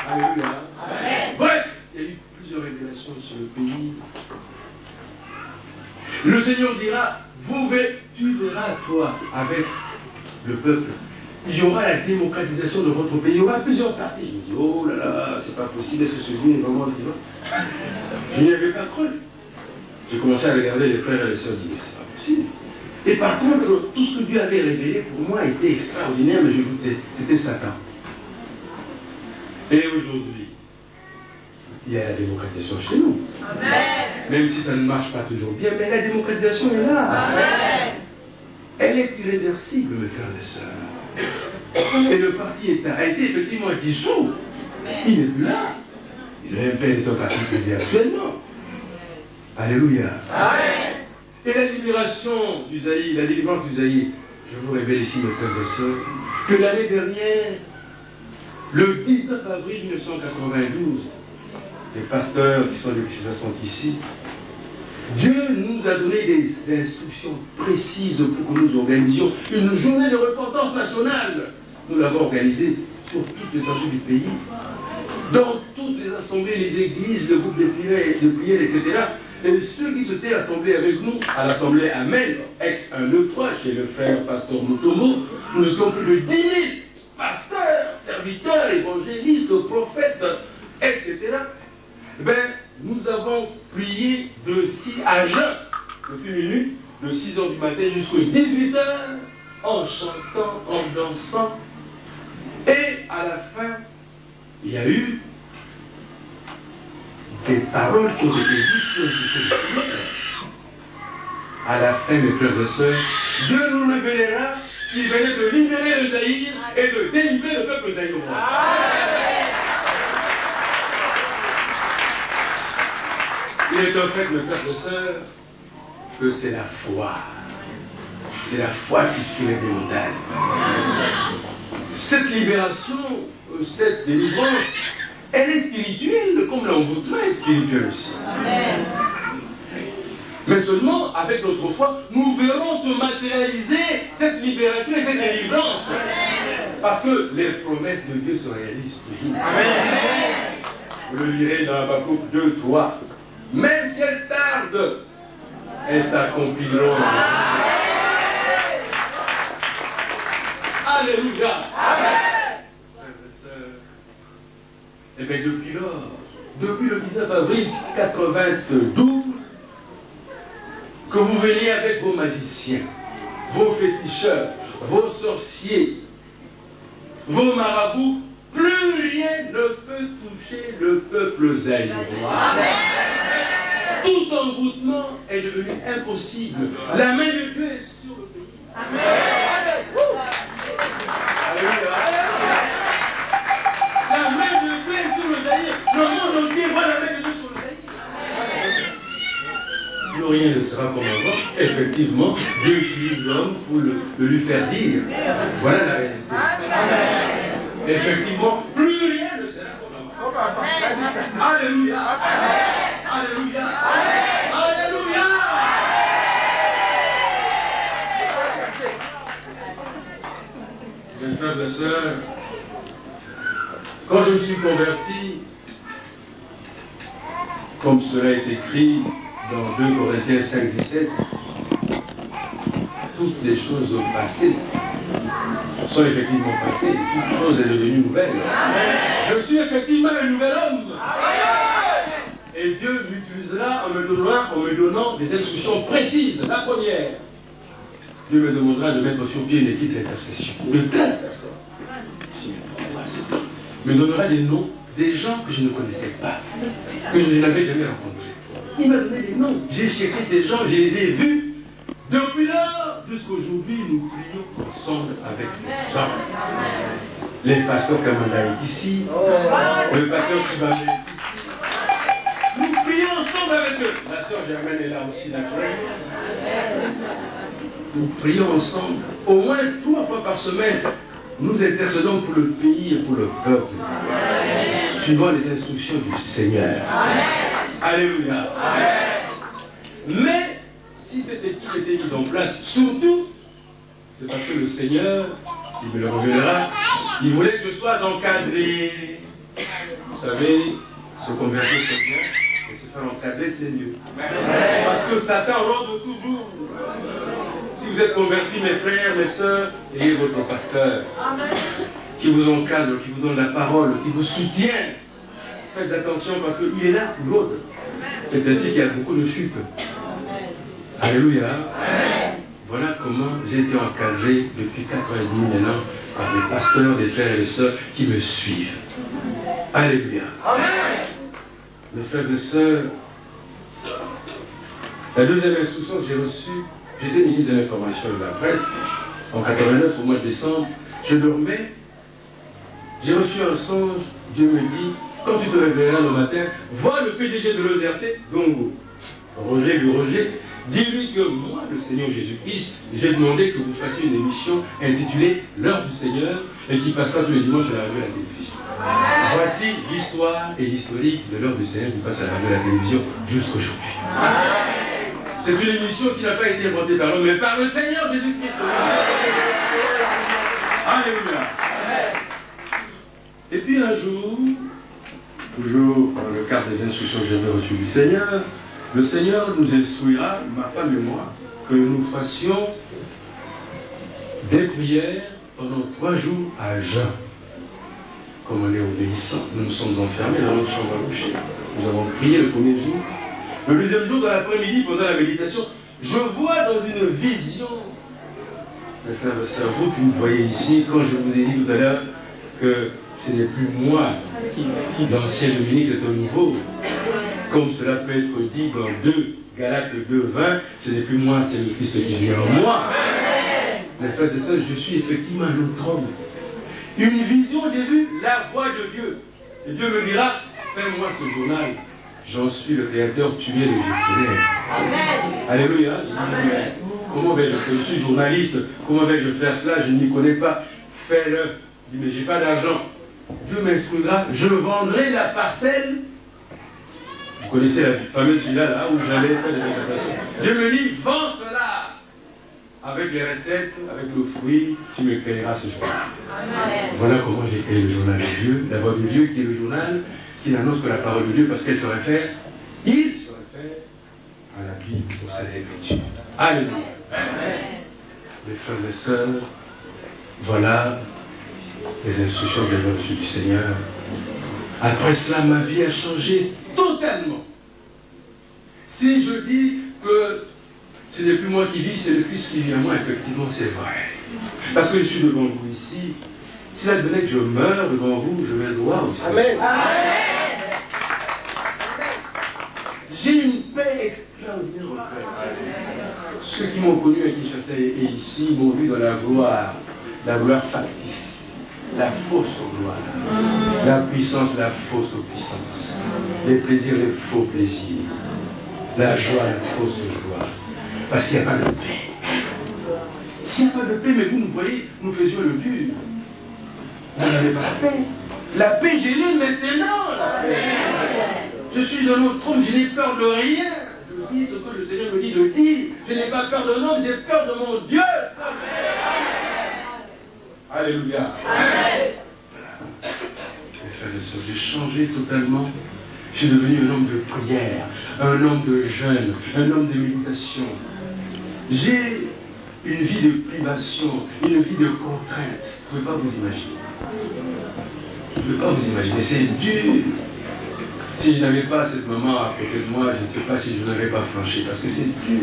Alléluia. Bref, il y a eu plusieurs révélations sur le pays. Le Seigneur dira, tu verras, toi, avec le peuple, il y aura la démocratisation de votre pays. Il y aura plusieurs partis. Je me dis, oh là là, c'est pas possible, est-ce que ce Dieu est vraiment vivant? Je n'y avais pas cru. J'ai commencé à regarder les frères et les sœurs, je dis, mais c'est pas possible. Et par contre, tout ce que Dieu avait révélé pour moi était extraordinaire, mais je doutais. C'était Satan. Et aujourd'hui, il y a la démocratisation chez nous. Amen. Même si ça ne marche pas toujours bien, mais la démocratisation est là. Amen. Elle est irréversible, mes frères et sœurs. Et le parti État a été effectivement dissous. Il n'est plus là. Le MP est au parti privé actuellement. Alléluia. Amen. Et la libération d'Usaïe, la délivrance d'Usaïe, je vous révèle ici, mes frères et sœurs, que l'année dernière, le 19 avril 1992, les pasteurs qui sont ici, Dieu nous a donné des instructions précises pour que nous organisions une journée de repentance nationale. Nous l'avons organisée sur toute l'étendue du pays, dans toutes les assemblées, les églises, le groupe de prières, etc. Et ceux qui s'étaient assemblés avec nous à l'assemblée Amen, ex-1-2-3, chez le frère pasteur Mutomo, nous étions plus de 10 000 pasteurs, serviteurs, évangélistes, prophètes, etc. Ben, nous avons prié de 6 à jeun, depuis minuit, de 6 h du matin jusqu'à 18 h, en chantant, en dansant. Et à la fin, il y a eu des paroles qui ont été dites sur le Seigneur. À la fin, mes frères et sœurs, Dieu nous révélera qu'il venait de libérer le Zaïre et de délivrer le peuple zaïrois. Il est en fait, mes frères et sœurs, que c'est la foi. C'est la foi qui soulève les montagnes. Cette libération, cette délivrance, elle est spirituelle, comme l'envoûtement est spirituel aussi. Amen. Mais seulement, avec notre foi, nous verrons se matérialiser cette libération et cette délivrance. Amen. Parce que les promesses de Dieu se réalisent toujours. Amen. Vous le lirez dans Habakkuk 2:3. Même si elles tardent, elles s'accompliront. Alléluia. Amen. Et bien depuis lors, depuis le 19 avril 92, que vous veniez avec vos magiciens, vos féticheurs, vos sorciers, vos marabouts, plus rien ne peut toucher le peuple zaïrois. Tout envoûtement est devenu impossible. La main de Dieu est sur le pays. Amen. Alléluia. La main de Dieu est sur le Zaïre. Le monde entier voit la main de Dieu sur le Zaïre. Plus rien ne sera comme avant. Effectivement, Dieu utilise l'homme pour le lui faire dire. Voilà la réalité. Amen. Effectivement, plus rien ne sera comme avant. Alléluia. Alléluia. Alléluia. Mes frères et sœurs, quand je me suis converti, comme cela est écrit dans 2 Corinthiens 5:17, toutes les choses passées sont effectivement passées, toute chose est devenue nouvelle. Je suis effectivement un nouvel homme. Et Dieu m'utilisera en me donnant des instructions précises. La première, Dieu me demandera de mettre sur pied une équipe d'intercession de 15 personnes. Il me donnera des noms des gens que je ne connaissais pas, que je n'avais jamais rencontrés. Il m'a donné des noms. J'ai cherché ces gens, je les ai vus. Depuis là jusqu'aujourd'hui, nous prions ensemble avec les gens. Les pasteurs Kamanda est ici, le pasteur Kibame est ici. Nous prions ensemble avec eux. La sœur Germaine est là aussi, d'accord. Nous prions ensemble, au moins 3 fois par semaine. Nous intercédons pour le pays et pour le peuple, suivant les instructions du Seigneur. Amen. Alléluia. Amen. Mais, si cette équipe était mise en place, surtout, c'est parce que le Seigneur, il me le révélera, il voulait que je sois encadré. Vous savez, se convertir c'est bien, et se faire encadrer c'est mieux. Parce que Satan rôde toujours. Si vous êtes convertis, mes frères, mes sœurs, ayez votre pasteur qui vous encadre, qui vous donne la parole, qui vous soutient. Faites attention parce qu'il est là, il rôde. C'est ainsi qu'il y a beaucoup de chutes. Alléluia. Voilà comment j'ai été encadré depuis 4 ans et demi maintenant par des pasteurs, des frères et des sœurs qui me suivent. Alléluia. Mes frères et sœurs, la deuxième instruction que j'ai reçue, j'étais ministre de l'information et de la presse, en 89, au mois de décembre, je dormais, j'ai reçu un songe, Dieu me dit, quand tu te réveilleras le matin, vois le PDG de l'EZRT, donc Roger, dis-lui que moi, le Seigneur Jésus-Christ, j'ai demandé que vous fassiez une émission intitulée L'heure du Seigneur et qui passera tous les dimanches à la radio et à la télévision. Voici l'histoire et l'historique de l'heure du Seigneur qui passe à la radio et à la télévision jusqu'aujourd'hui. C'est une émission qui n'a pas été inventée par l'homme, mais par le Seigneur Jésus-Christ. Alléluia. Et puis un jour, toujours dans le cadre des instructions que j'avais reçues du Seigneur, le Seigneur nous instruira, ma femme et moi, que nous fassions des prières pendant 3 jours à jeun. Comme on est obéissant, nous nous sommes enfermés dans notre chambre à coucher. Nous avons prié le premier jour. Le deuxième jour de l'après-midi, pendant la méditation, je vois dans une vision, mes frères et sœurs, vous qui me voyez ici, quand je vous ai dit tout à l'heure que ce n'est plus moi qui l'ancien ministre, c'est un nouveau. Comme cela peut être dit dans 2 Galates 2:20, ce n'est plus moi, c'est le Christ qui vit en moi. Mes frères et sœurs, je suis effectivement un autre homme. Une vision, j'ai vu la voix de Dieu. Et Dieu me dira, fais-moi ce journal. J'en suis le créateur, tu es le gestionnaire. Alléluia. Comment vais-je faire? Je suis journaliste, comment vais-je faire cela? Je ne m'y connais pas. Fais-le. Je dis, mais j'ai pas d'argent. Dieu m'instruira, je vendrai la parcelle. Vous connaissez la fameuse villa là où j'allais faire des déclarations. Dieu me dit, vends cela. Avec les recettes, avec le fruit, tu me créeras ce journal. Voilà comment j'ai créé le journal de Dieu, la voix de Dieu qui est le journal qui n'annonce que la parole de Dieu parce qu'elle se réfère, il se réfère à la Bible, aux Saintes Écritures. Alléluia. Mes frères et sœurs, voilà les instructions que j'ai reçues du Seigneur. Après cela, ma vie a changé totalement. Si je dis que ce n'est plus moi qui vis, c'est le Christ qui vit en moi, effectivement, c'est vrai. Parce que je suis devant vous ici. Si là devenait que je meurs devant vous, je mets le doigt aussi. Amen. J'ai une paix extraordinaire. Ceux qui m'ont connu à Kinshasa et ici m'ont vu dans la gloire factice, la fausse gloire, la puissance, la fausse puissance, les plaisirs, les faux plaisirs, la joie, la fausse joie. Parce qu'il n'y a pas de paix. S'il n'y a pas de paix, mais vous nous voyez, nous faisions le dur. Vous n'avez pas la paix. La paix, je l'ai maintenant, la paix. Je suis un autre homme, je n'ai peur de rien. Je dis ce que le Seigneur me dit de dire. Je n'ai pas peur de l'homme, j'ai peur de mon Dieu. Alléluia. Mes frères et sœurs, j'ai changé totalement. Je suis devenu un homme de prière, un homme de jeûne, un homme de méditation. J'ai une vie de privation, une vie de contrainte. Vous ne pouvez pas vous imaginer. Vous ne pouvez pas vous imaginer, c'est dur. Si je n'avais pas cette maman à côté de moi, je ne sais pas si je n'aurais pas franchi, parce que c'est dur.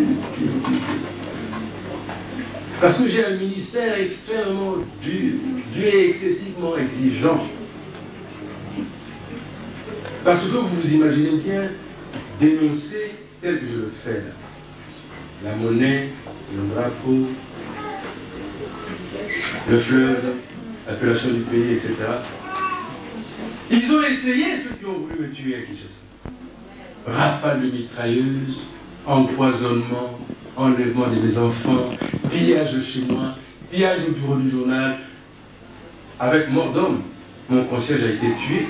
Parce que j'ai un ministère extrêmement dur. Dieu est excessivement exigeant. Parce que vous vous imaginez bien dénoncer tel que je le fais là. La monnaie, le drapeau, le fleuve, l'appellation du pays, etc. Ils ont essayé, ceux qui ont voulu me tuer à Kinshasa. Rafale de mitrailleuses, empoisonnement, enlèvement de mes enfants, pillage chez moi, pillage au bureau du journal. Avec mort d'homme, mon concierge a été tué.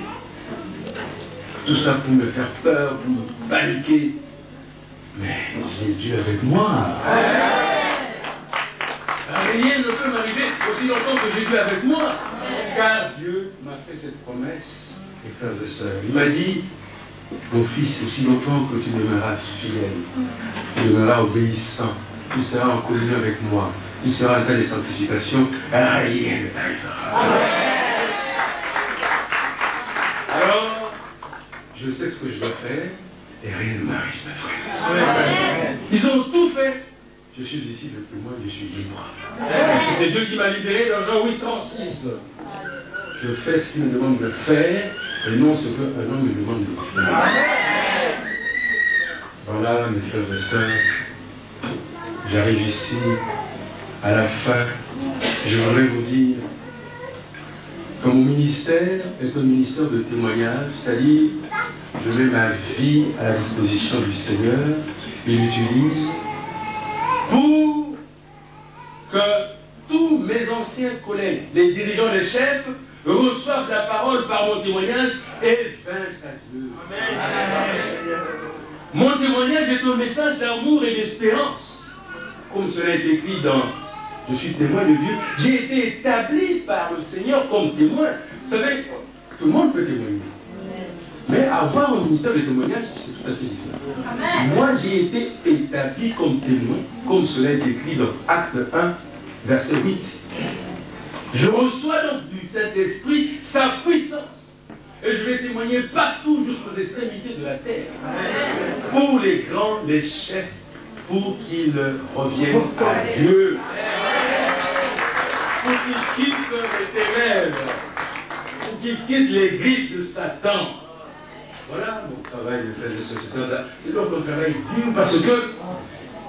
Tout ça pour me faire peur, pour me paniquer. Mais j'ai Dieu avec moi. Rien ne peut m'arriver aussi longtemps que j'ai Dieu avec moi. Car Dieu m'a fait cette promesse, mes frères et sœurs. Il m'a dit, mon fils, aussi longtemps que tu demeureras fidèle, tu demeureras obéissant, tu seras en communion avec moi, tu seras en état de sanctification, rien ne t'arrivera. Alors, je sais ce que je dois faire et rien ne m'arrive, mes frères. Ils ont tout fait je suis ici le témoin, je suis libre. C'est Dieu qui m'a libéré dans Jean 8:36. Je fais ce qu'il me demande de faire et non ce qu'un homme me demande de faire. Voilà, mes frères et sœurs, j'arrive ici à la fin. Je voudrais vous dire que mon ministère est un ministère de témoignage, c'est-à-dire je mets ma vie à la disposition du Seigneur, il l'utilise pour que tous mes anciens collègues, les dirigeants, les chefs, reçoivent la parole par mon témoignage et vincent à Dieu. Amen. Mon témoignage est un message d'amour et d'espérance. Comme cela est écrit dans « Je suis témoin de Dieu », j'ai été établi par le Seigneur comme témoin. Vous savez, tout le monde peut témoigner. Mais avoir un ministère de témoignage, c'est tout à fait différent. Amen. Moi, j'ai été établi comme témoin, comme cela est écrit dans Acte 1, verset 8. Je reçois donc du Saint-Esprit sa puissance. Et je vais témoigner partout jusqu'aux extrémités de la terre. Amen. Pour les grands, les chefs, pour qu'ils reviennent à Dieu. Pour qu'ils quittent les ténèbres. Pour qu'ils quittent les griffes de Satan. Voilà mon travail de frères et sœurs. C'est donc un travail dur parce que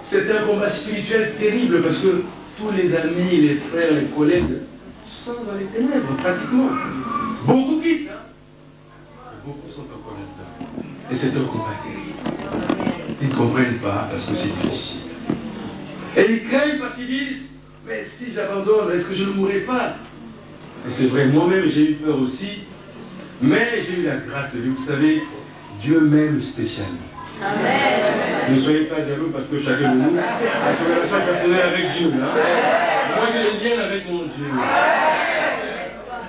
c'est un combat spirituel terrible parce que tous les amis, les frères, les collègues sont dans les ténèbres pratiquement. Beaucoup quittent, hein? Beaucoup sont encore là-dedans. Et c'est un combat terrible. Ils ne comprennent pas parce que c'est difficile. Et ils craignent parce qu'ils disent, mais si j'abandonne, est-ce que je ne mourrai pas? Et c'est vrai, moi-même j'ai eu peur aussi, mais j'ai eu la grâce de Dieu. Vous savez, Dieu m'aime spécialement. Amen. Ne soyez pas jaloux parce que chacun de nous a son relation personnelle avec Dieu. Hein? Moi, je l'ai bien avec mon Dieu.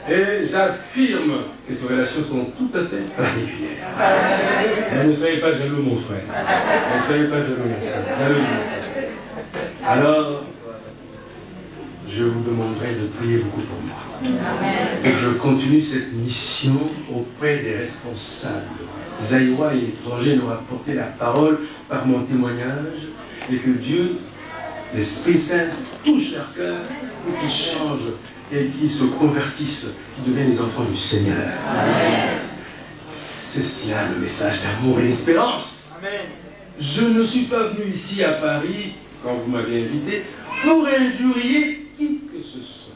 Et j'affirme que ces relations sont tout à fait particulières. Ne soyez pas jaloux, mon frère. Ne soyez pas jaloux, mon frère. Alors, je vous demanderai de prier beaucoup pour moi. Et je continue cette mission auprès des responsables. Zaïwa et étrangers nous rapporté la parole par mon témoignage et que Dieu, l'Esprit Saint, touche leur cœur pour qu'ils changent et qu'ils se convertissent, qu'ils deviennent les enfants du Seigneur. Amen. C'est cela le message d'amour et d'espérance. Amen. Je ne suis pas venu ici à Paris, quand vous m'avez invité, pour injurier qui que ce soit,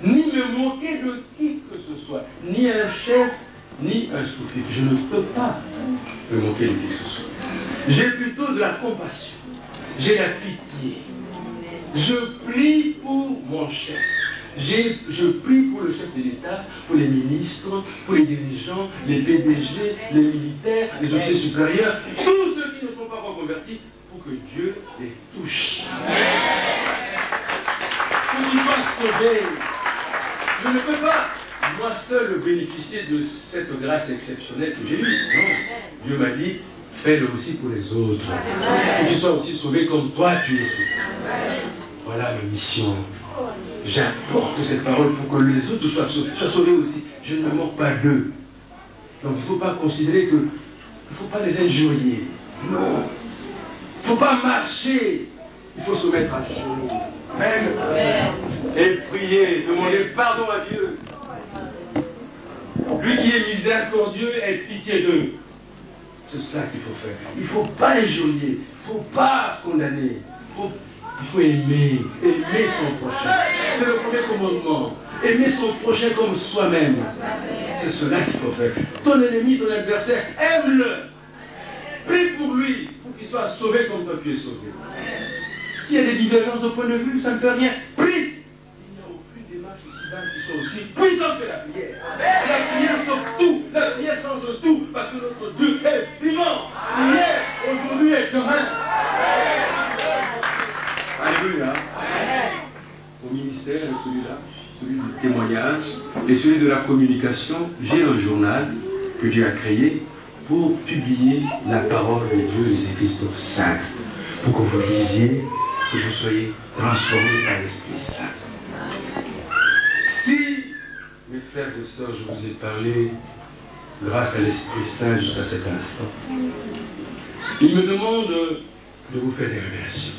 ni me moquer de qui que ce soit, ni un chef, ni un sous-fifre. Je ne peux pas me moquer de qui que ce soit. J'ai plutôt de la compassion, j'ai la pitié. Je prie pour mon chef. Je prie pour le chef de l'État, pour les ministres, pour les dirigeants, les PDG, les militaires, les officiers supérieurs, tous ceux qui ne sont pas reconvertis, pour que Dieu les touche. Pour qu'ils soient sauvés. Je ne peux pas, moi seul, bénéficier de cette grâce exceptionnelle que j'ai eue. Non. Dieu m'a dit, fais-le aussi pour les autres. Pour qu'ils soient aussi sauvés comme toi tu es sauvé. Voilà ma mission. J'apporte cette parole pour que les autres soient sauvés aussi. Je ne me moque pas d'eux. Donc il ne faut pas considérer que... Il ne faut pas les injurier. Non. Il ne faut pas marcher. Il faut se mettre à genoux. Amen. Et prier, demander pardon à Dieu. Lui qui est miséricordieux, ait pitié d'eux. C'est cela qu'il faut faire. Il ne faut pas injurier. Il ne faut pas condamner. Il faut aimer son prochain. C'est le premier commandement. Aimer son prochain comme soi-même. C'est cela qu'il faut faire. Ton ennemi, ton adversaire, aime-le. Prie pour lui, pour qu'il soit sauvé comme toi tu es sauvé. S'il y a des divergences de point de vue, ça ne fait rien. Prie. Il n'y a aucune démarche ici-bas qui soit aussi puissante que la prière. La prière sauve tout. La prière change tout. Parce que notre Dieu est vivant. Hier, aujourd'hui et demain. Alléluia. Au ministère, celui-là, celui du témoignage et celui de la communication, j'ai un journal que Dieu a créé pour publier la parole de Dieu, les Écritures saintes, pour que vous lisiez, que vous soyez transformés par l'Esprit Saint. Si, mes frères et sœurs, je vous ai parlé grâce à l'Esprit Saint jusqu'à cet instant, il me demande de vous faire des révélations.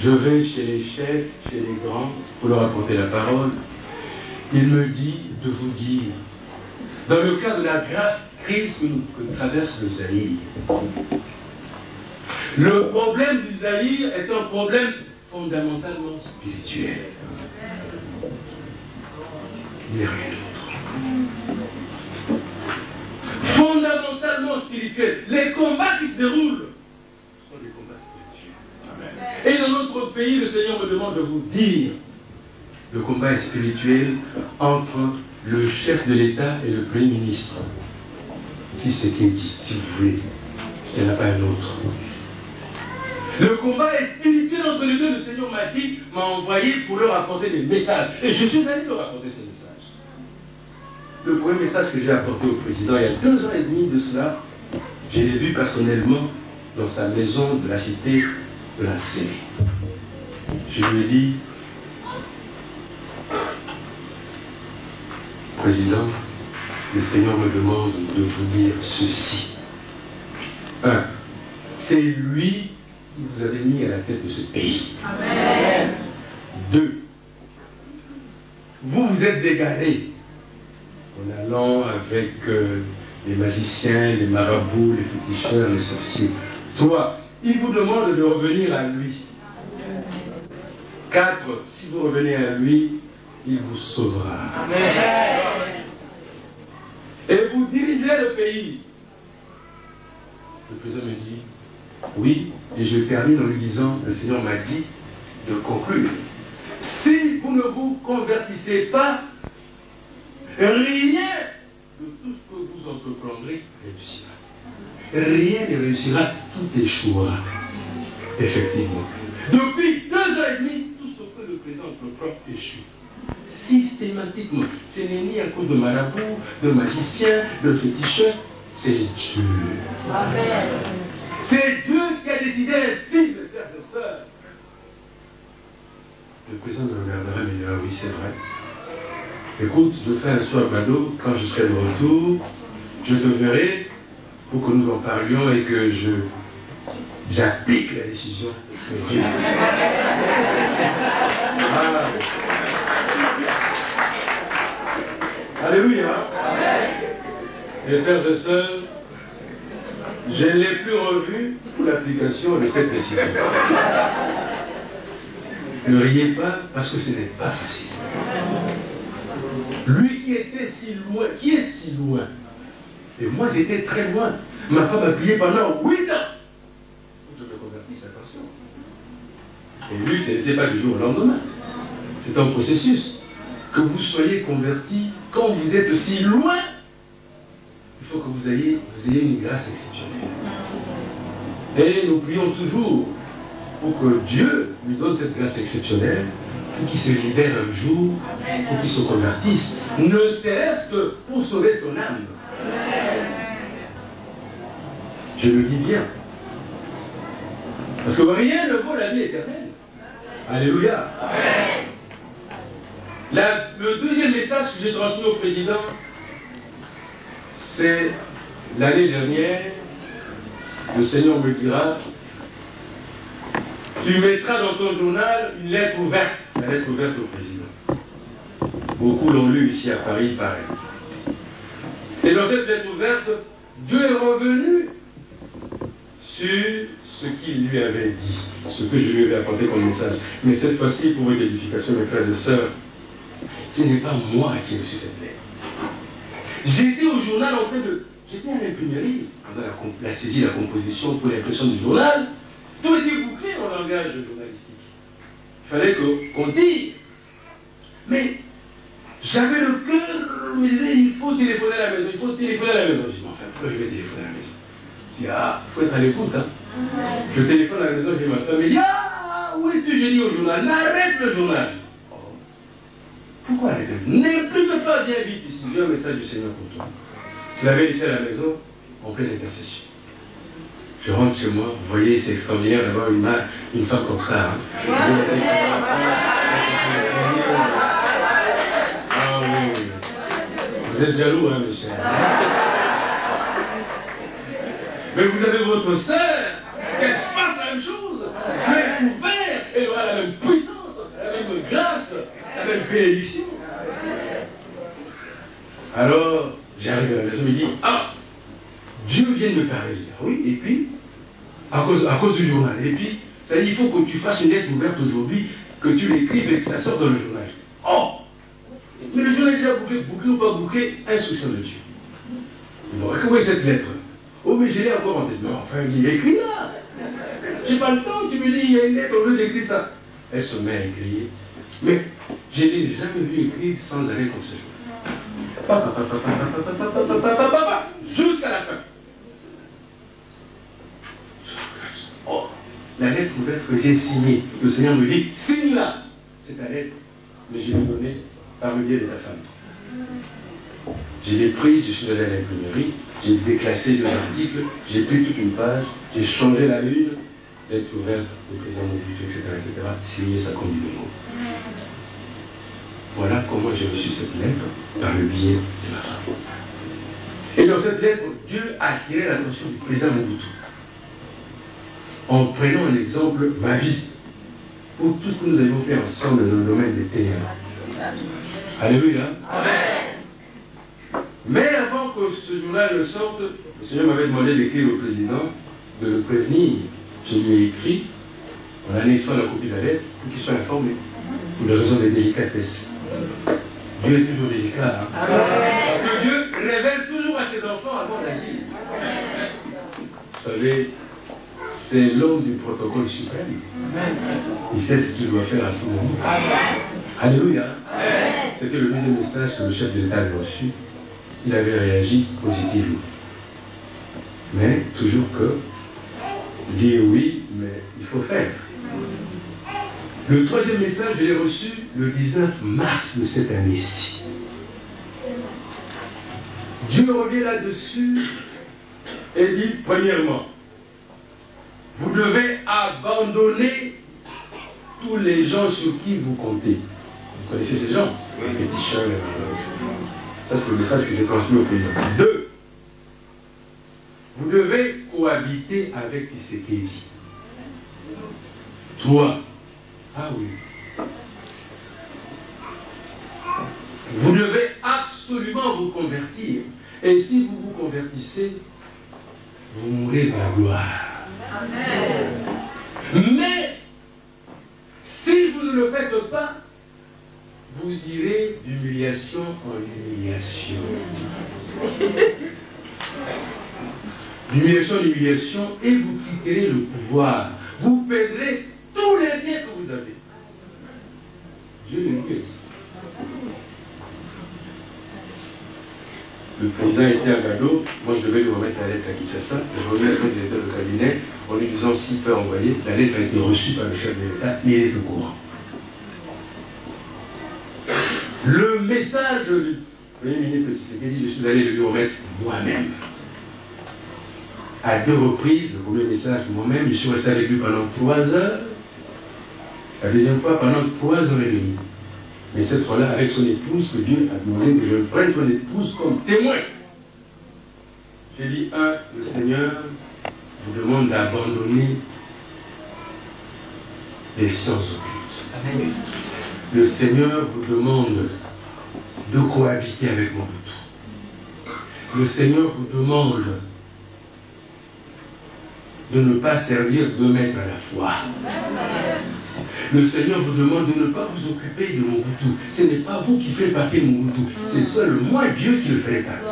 Je vais chez les chefs, chez les grands, pour leur apporter la parole. Il me dit de vous dire, dans le cas de la grave crise que traverse le Zaïre, le problème du Zaïre est un problème fondamentalement spirituel. Il n'y a rien d'autre. Fondamentalement spirituel. Les combats qui se déroulent sont des combats spirituels. Et dans notre pays, le Seigneur me demande de vous dire, le combat est spirituel entre le chef de l'État et le Premier ministre. Qui c'est qui dit, si vous voulez, il n'y en a pas un autre. Le combat est spirituel entre les deux. Le Seigneur m'a envoyé pour leur apporter des messages. Et je suis allé leur apporter ces messages. Le premier message que j'ai apporté au président il y a 2 ans et demi de cela, je l'ai vu personnellement dans sa maison de la cité de la Série. Je lui ai dit, Président, le Seigneur me demande de vous dire ceci. 1. C'est lui qui vous avez mis à la tête de ce pays. Amen. 2. Vous vous êtes égarés en allant avec les magiciens, les marabouts, les féticheurs, les sorciers. 3. Il vous demande de revenir à lui. 4. Si vous revenez à lui, il vous sauvera. Amen. Et vous dirigerez le pays. Le président me dit, oui, et je termine en lui disant, le Seigneur m'a dit de conclure. Si vous ne vous convertissez pas, rien de tout ce que vous entreprendrez réussira. Rien ne réussira, tout échouera. Effectivement. Depuis 2 ans et demi, tout ce que le président entreprend échoue. Systématiquement. Ce n'est ni à cause de marabouts, de magiciens, de féticheurs, c'est Dieu. Amen. C'est Dieu qui a décidé ainsi, mes frères et sœurs. Le président me regardera et me dira, oui, c'est vrai. Écoute, je fais un soir cadeau, quand je serai de retour, je te verrai pour que nous en parlions et que j'applique la décision de Dieu. Ah. Alléluia. Mes frères et sœurs, je ne l'ai plus revu pour l'application de cette décision. Ne riez pas parce que ce n'est pas facile. Lui qui était si loin, qui est si loin, et moi j'étais très loin. Ma femme a prié pendant 8 ans. Je me convertisse, attention. Et lui, ce n'était pas du jour au lendemain. C'est un processus. Que vous soyez converti quand vous êtes si loin, il faut que vous ayez une grâce exceptionnelle. Et nous prions toujours pour que Dieu lui donne cette grâce exceptionnelle, pour qu'il se libère un jour, pour qu'il se convertisse, ne serait-ce que pour sauver son âme. Je le dis bien. Parce que rien ne vaut la vie éternelle. Alléluia. Le deuxième message que j'ai transmis au président, c'est l'année dernière, le Seigneur me dira, tu mettras dans ton journal une lettre ouverte, la lettre ouverte au président. Beaucoup l'ont lu ici à Paris, pareil. Et dans cette lettre ouverte, Dieu est revenu sur ce qu'il lui avait dit, ce que je lui avais apporté comme message. Mais cette fois-ci, pour votre édification, mes frères et sœurs, ce n'est pas moi qui ai reçu cette lettre. J'étais au journal en train de... J'étais à l'imprimerie, pendant la saisie, la composition pour l'impression du journal. Tout était bouclé en langage journalistique. Il fallait qu'on dise. Mais j'avais le cœur, me disait, il faut téléphoner à la maison, il faut téléphoner à la maison. Je dis, enfin, pourquoi je vais téléphoner à la maison? Je dis, ah, il faut être à l'écoute, hein. Je téléphone à la maison, j'ai ma femme, elle dit, ah, où es-tu? J'ai dit au journal, arrête le journal. Pourquoi arrêter? N'implique pas, viens vite ici, j'ai un message du Seigneur pour toi. Je l'avais laissé à la maison, en pleine intercession. Je rentre chez moi, vous voyez, c'est extraordinaire d'avoir une femme comme ça. Hein. Ah oui, vous êtes jaloux, hein, mes chers. Mais vous avez votre sœur, elle passe la même chose. Elle est ouverte, elle aura avec bénédiction. Alors, j'arrive à la maison, il me dit, ah, Dieu vient de me parler. Je dis, ah oui, et puis, à cause du journal. Et puis, ça dit, il faut que tu fasses une lettre ouverte aujourd'hui, que tu l'écrives et que ça sorte dans le journal. Oh! Mais le journal est déjà bouclé ou pas bouclé, instruction de Dieu. Bon, comment est cette lettre? Oh, mais je l'ai encore en tête. Mais enfin, il est écrit là. J'ai pas le temps, tu me dis, il y a une lettre, au lieu d'écrire ça. Elle se met à écrire. Mais je ne l'ai jamais vu écrire sans arrêt comme ce jour. Jusqu'à la fin. Oh, la lettre ouverte que j'ai signée, le Seigneur me dit, signe-la. C'est ta lettre, mais je l'ai donnée par le biais de ta femme. Je l'ai prise, je suis allé à l'imprimerie, j'ai déclassé 2 articles, j'ai pris toute une page, j'ai changé la une, lettre ouverte, le président Mobutu, etc., signé sa conduite. Voilà comment j'ai reçu cette lettre par le biais de ma femme. Et dans cette lettre, Dieu a attiré l'attention du président Mobutu en prenant un exemple, ma vie, pour tout ce que nous avions fait ensemble dans le domaine des ténèbres. Alléluia. Amen. Mais avant que ce journal ne sorte, le Seigneur m'avait demandé d'écrire au président, de le prévenir. Je lui ai écrit, en annexant la copie de la lettre, pour qu'il soit informé, pour des raisons de délicatesse. Dieu est toujours délicat. Hein? Parce que Dieu révèle toujours à ses enfants avant d'agir. Vous savez, c'est l'homme du protocole suprême. Il sait ce qu'il doit faire à ce moment. Alléluia. C'était le deuxième message que le chef de l'État avait reçu. Il avait réagi positivement. Mais toujours que dire oui, mais il faut faire. Le troisième message, je l'ai reçu le 19 mars de cette année-ci. Dieu revient là-dessus et dit, premièrement, vous devez abandonner tous les gens sur qui vous comptez. Vous connaissez ces gens? Les petits chiens, ça c'est le message que j'ai transmis au président. 2. Vous devez cohabiter avec Tshisekedi. 3. Ah oui. Vous devez absolument vous convertir. Et si vous vous convertissez, vous mourrez dans la gloire. Amen. Mais, si vous ne le faites pas, vous irez d'humiliation en humiliation. D'humiliation en humiliation, et vous quitterez le pouvoir. Vous perdrez tous les biens que vous avez. Dieu le dit. Le président était à Gado, moi je devais lui remettre la lettre à Kinshasa, je reviens à son directeur de cabinet en lui disant s'il peut envoyer, la lettre a été reçue par le chef de l'État, il est au courant. Le message du Premier ministre Tshisekedi, je suis allé le lui remettre moi-même. À 2 reprises, le premier message moi-même, je suis resté avec lui pendant 3 heures. La deuxième fois pendant 3 heures et demie. Mais cette fois-là, avec son épouse, que Dieu a demandé que je prenne son épouse comme témoin. J'ai dit, le Seigneur vous demande d'abandonner les sciences occultes. Le Seigneur vous demande de cohabiter avec Mobutu. Le Seigneur vous demande de ne pas servir 2 maîtres à la fois. Le Seigneur vous demande de ne pas vous occuper de Mobutu. Ce n'est pas vous qui faites partie de Mobutu, c'est seul moi, Dieu, qui le fait partie.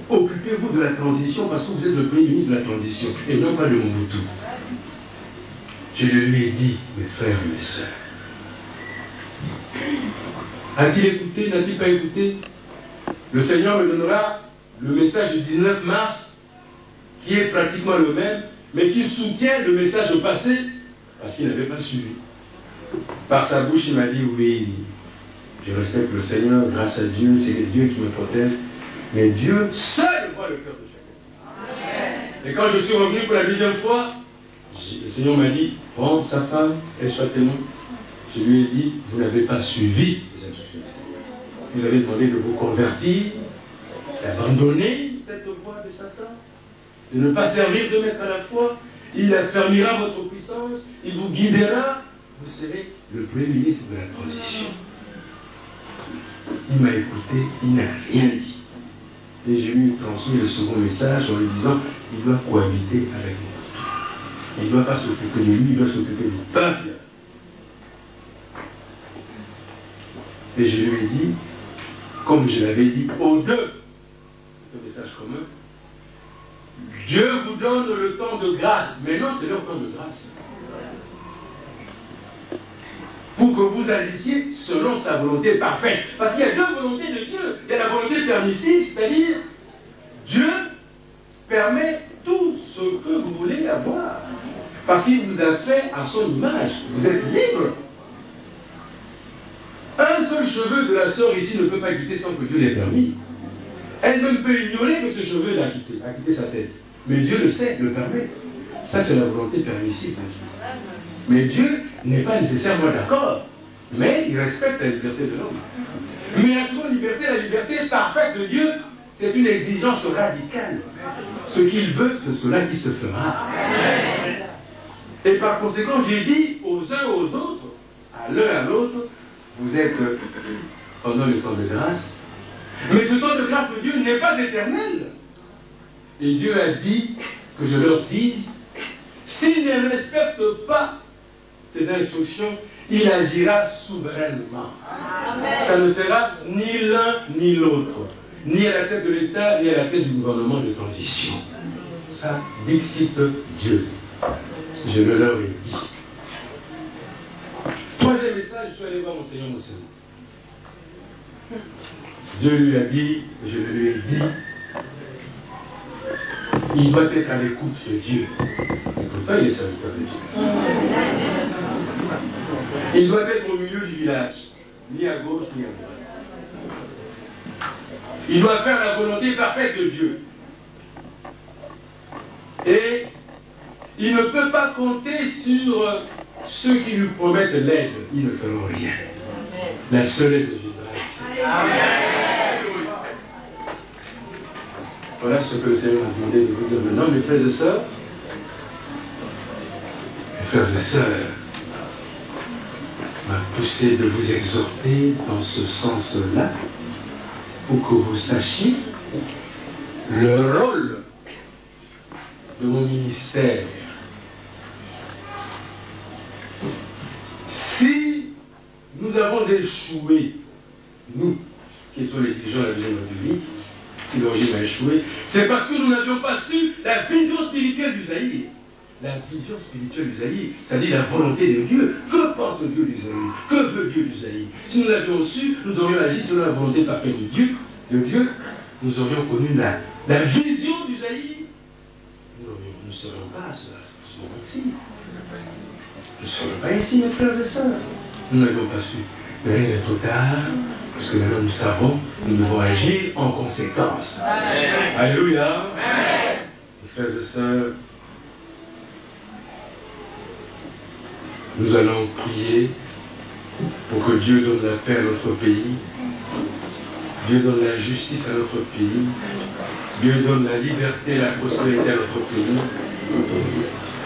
Occupez-vous de la transition parce que vous êtes le premier ministre de la transition et non pas de Mobutu. Je lui ai dit, mes frères et mes sœurs. A-t-il écouté, n'a-t-il pas écouté? Le Seigneur me donnera le message du 19 mars qui est pratiquement le même, mais qui soutient le message passé, parce qu'il n'avait pas suivi. Par sa bouche, il m'a dit, oui, je respecte le Seigneur, grâce à Dieu, c'est Dieu qui me protège, mais Dieu seul voit le cœur de chacun. Et quand je suis revenu pour la deuxième fois, le Seigneur m'a dit, prends sa femme, elle soit témoin. Je lui ai dit, vous n'avez pas suivi les instructions du Seigneur. Vous avez demandé de vous convertir, d'abandonner cette voie de Satan, de ne pas servir 2 maîtres à la fois. Il affermira votre puissance, il vous guidera, vous serez le premier ministre de la transition. Il m'a écouté, il n'a rien dit. Et j'ai lui transmis le second message en lui disant il doit cohabiter avec nous. Il ne doit pas s'occuper de lui, il doit s'occuper du peuple. Et je lui ai dit, comme je l'avais dit aux deux, le message commun, Dieu vous donne le temps de grâce. Maintenant, c'est leur temps de grâce. Pour que vous agissiez selon sa volonté parfaite. Parce qu'il y a deux volontés de Dieu. Il y a la volonté permissive, c'est-à-dire Dieu permet tout ce que vous voulez avoir. Parce qu'il vous a fait à son image. Vous êtes libre. Un seul cheveu de la sœur ici ne peut pas quitter sans que Dieu l'ait permis. Elle ne peut ignorer que ce cheveu l'a quitté, a quitté sa tête. Mais Dieu le sait, le permet. Ça, c'est la volonté permissive de Dieu. Mais Dieu n'est pas nécessairement d'accord. Mais il respecte la liberté de l'homme. Mais la seconde liberté, la liberté parfaite de Dieu, c'est une exigence radicale. Ce qu'il veut, c'est cela qui se fera. Et par conséquent, j'ai dit aux uns aux autres, à l'un à l'autre, vous êtes pendant le temps de grâce. Mais ce temps de grâce de Dieu n'est pas éternel. Et Dieu a dit que je leur dise, s'ils ne respectent pas ces instructions, il agira souverainement. Amen. Ça ne sera ni l'un ni l'autre, ni à la tête de l'État, ni à la tête du gouvernement de transition. Ça, dixit Dieu. Je le leur ai dit. Troisième message, je suis allé voir mon Seigneur Mousseau. Dieu lui a dit, je lui ai dit, il doit être à l'écoute de Dieu. Et pourtant, il est serviteur de Dieu. Il doit être au milieu du village, ni à gauche, ni à droite. Il doit faire la volonté parfaite de Dieu. Et il ne peut pas compter sur ceux qui lui promettent l'aide. Ils ne feront rien. La seule aide de Jésus. Voilà ce que le Seigneur m'a demandé de vous dire maintenant, mes frères et sœurs. Mes frères et sœurs, m'a poussé de vous exhorter dans ce sens-là, pour que vous sachiez le rôle de mon ministère. Si nous avons échoué, nous, qui sommes les dirigeants de la Vision République, qui l'origine a échoué, c'est parce que nous n'avions pas su la vision spirituelle du Zaïre. La vision spirituelle du Zaïre, c'est-à-dire la volonté de Dieu. Que pense Dieu du Zaïre? Que veut Dieu du Zaïre? Si nous l'avions su, nous aurions agi selon la volonté parfaite de Dieu, nous aurions connu la vision du Zaïre. Nous ne serions pas ici. Nous ne serions pas ici, mes frères et sœurs. Nous n'avions pas su. Mais rien n'est trop tard, parce que maintenant nous savons, nous devons agir en conséquence. Amen. Alléluia. Amen. Mes frères et sœurs, nous allons prier pour que Dieu donne la paix à notre pays, Dieu donne la justice à notre pays, Dieu donne la liberté et la prospérité à notre pays,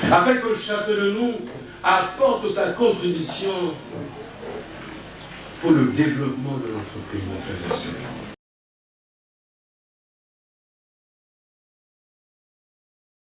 afin que chacun de nous apporte sa contribution pour le développement de notre pays, mes frères et sœurs.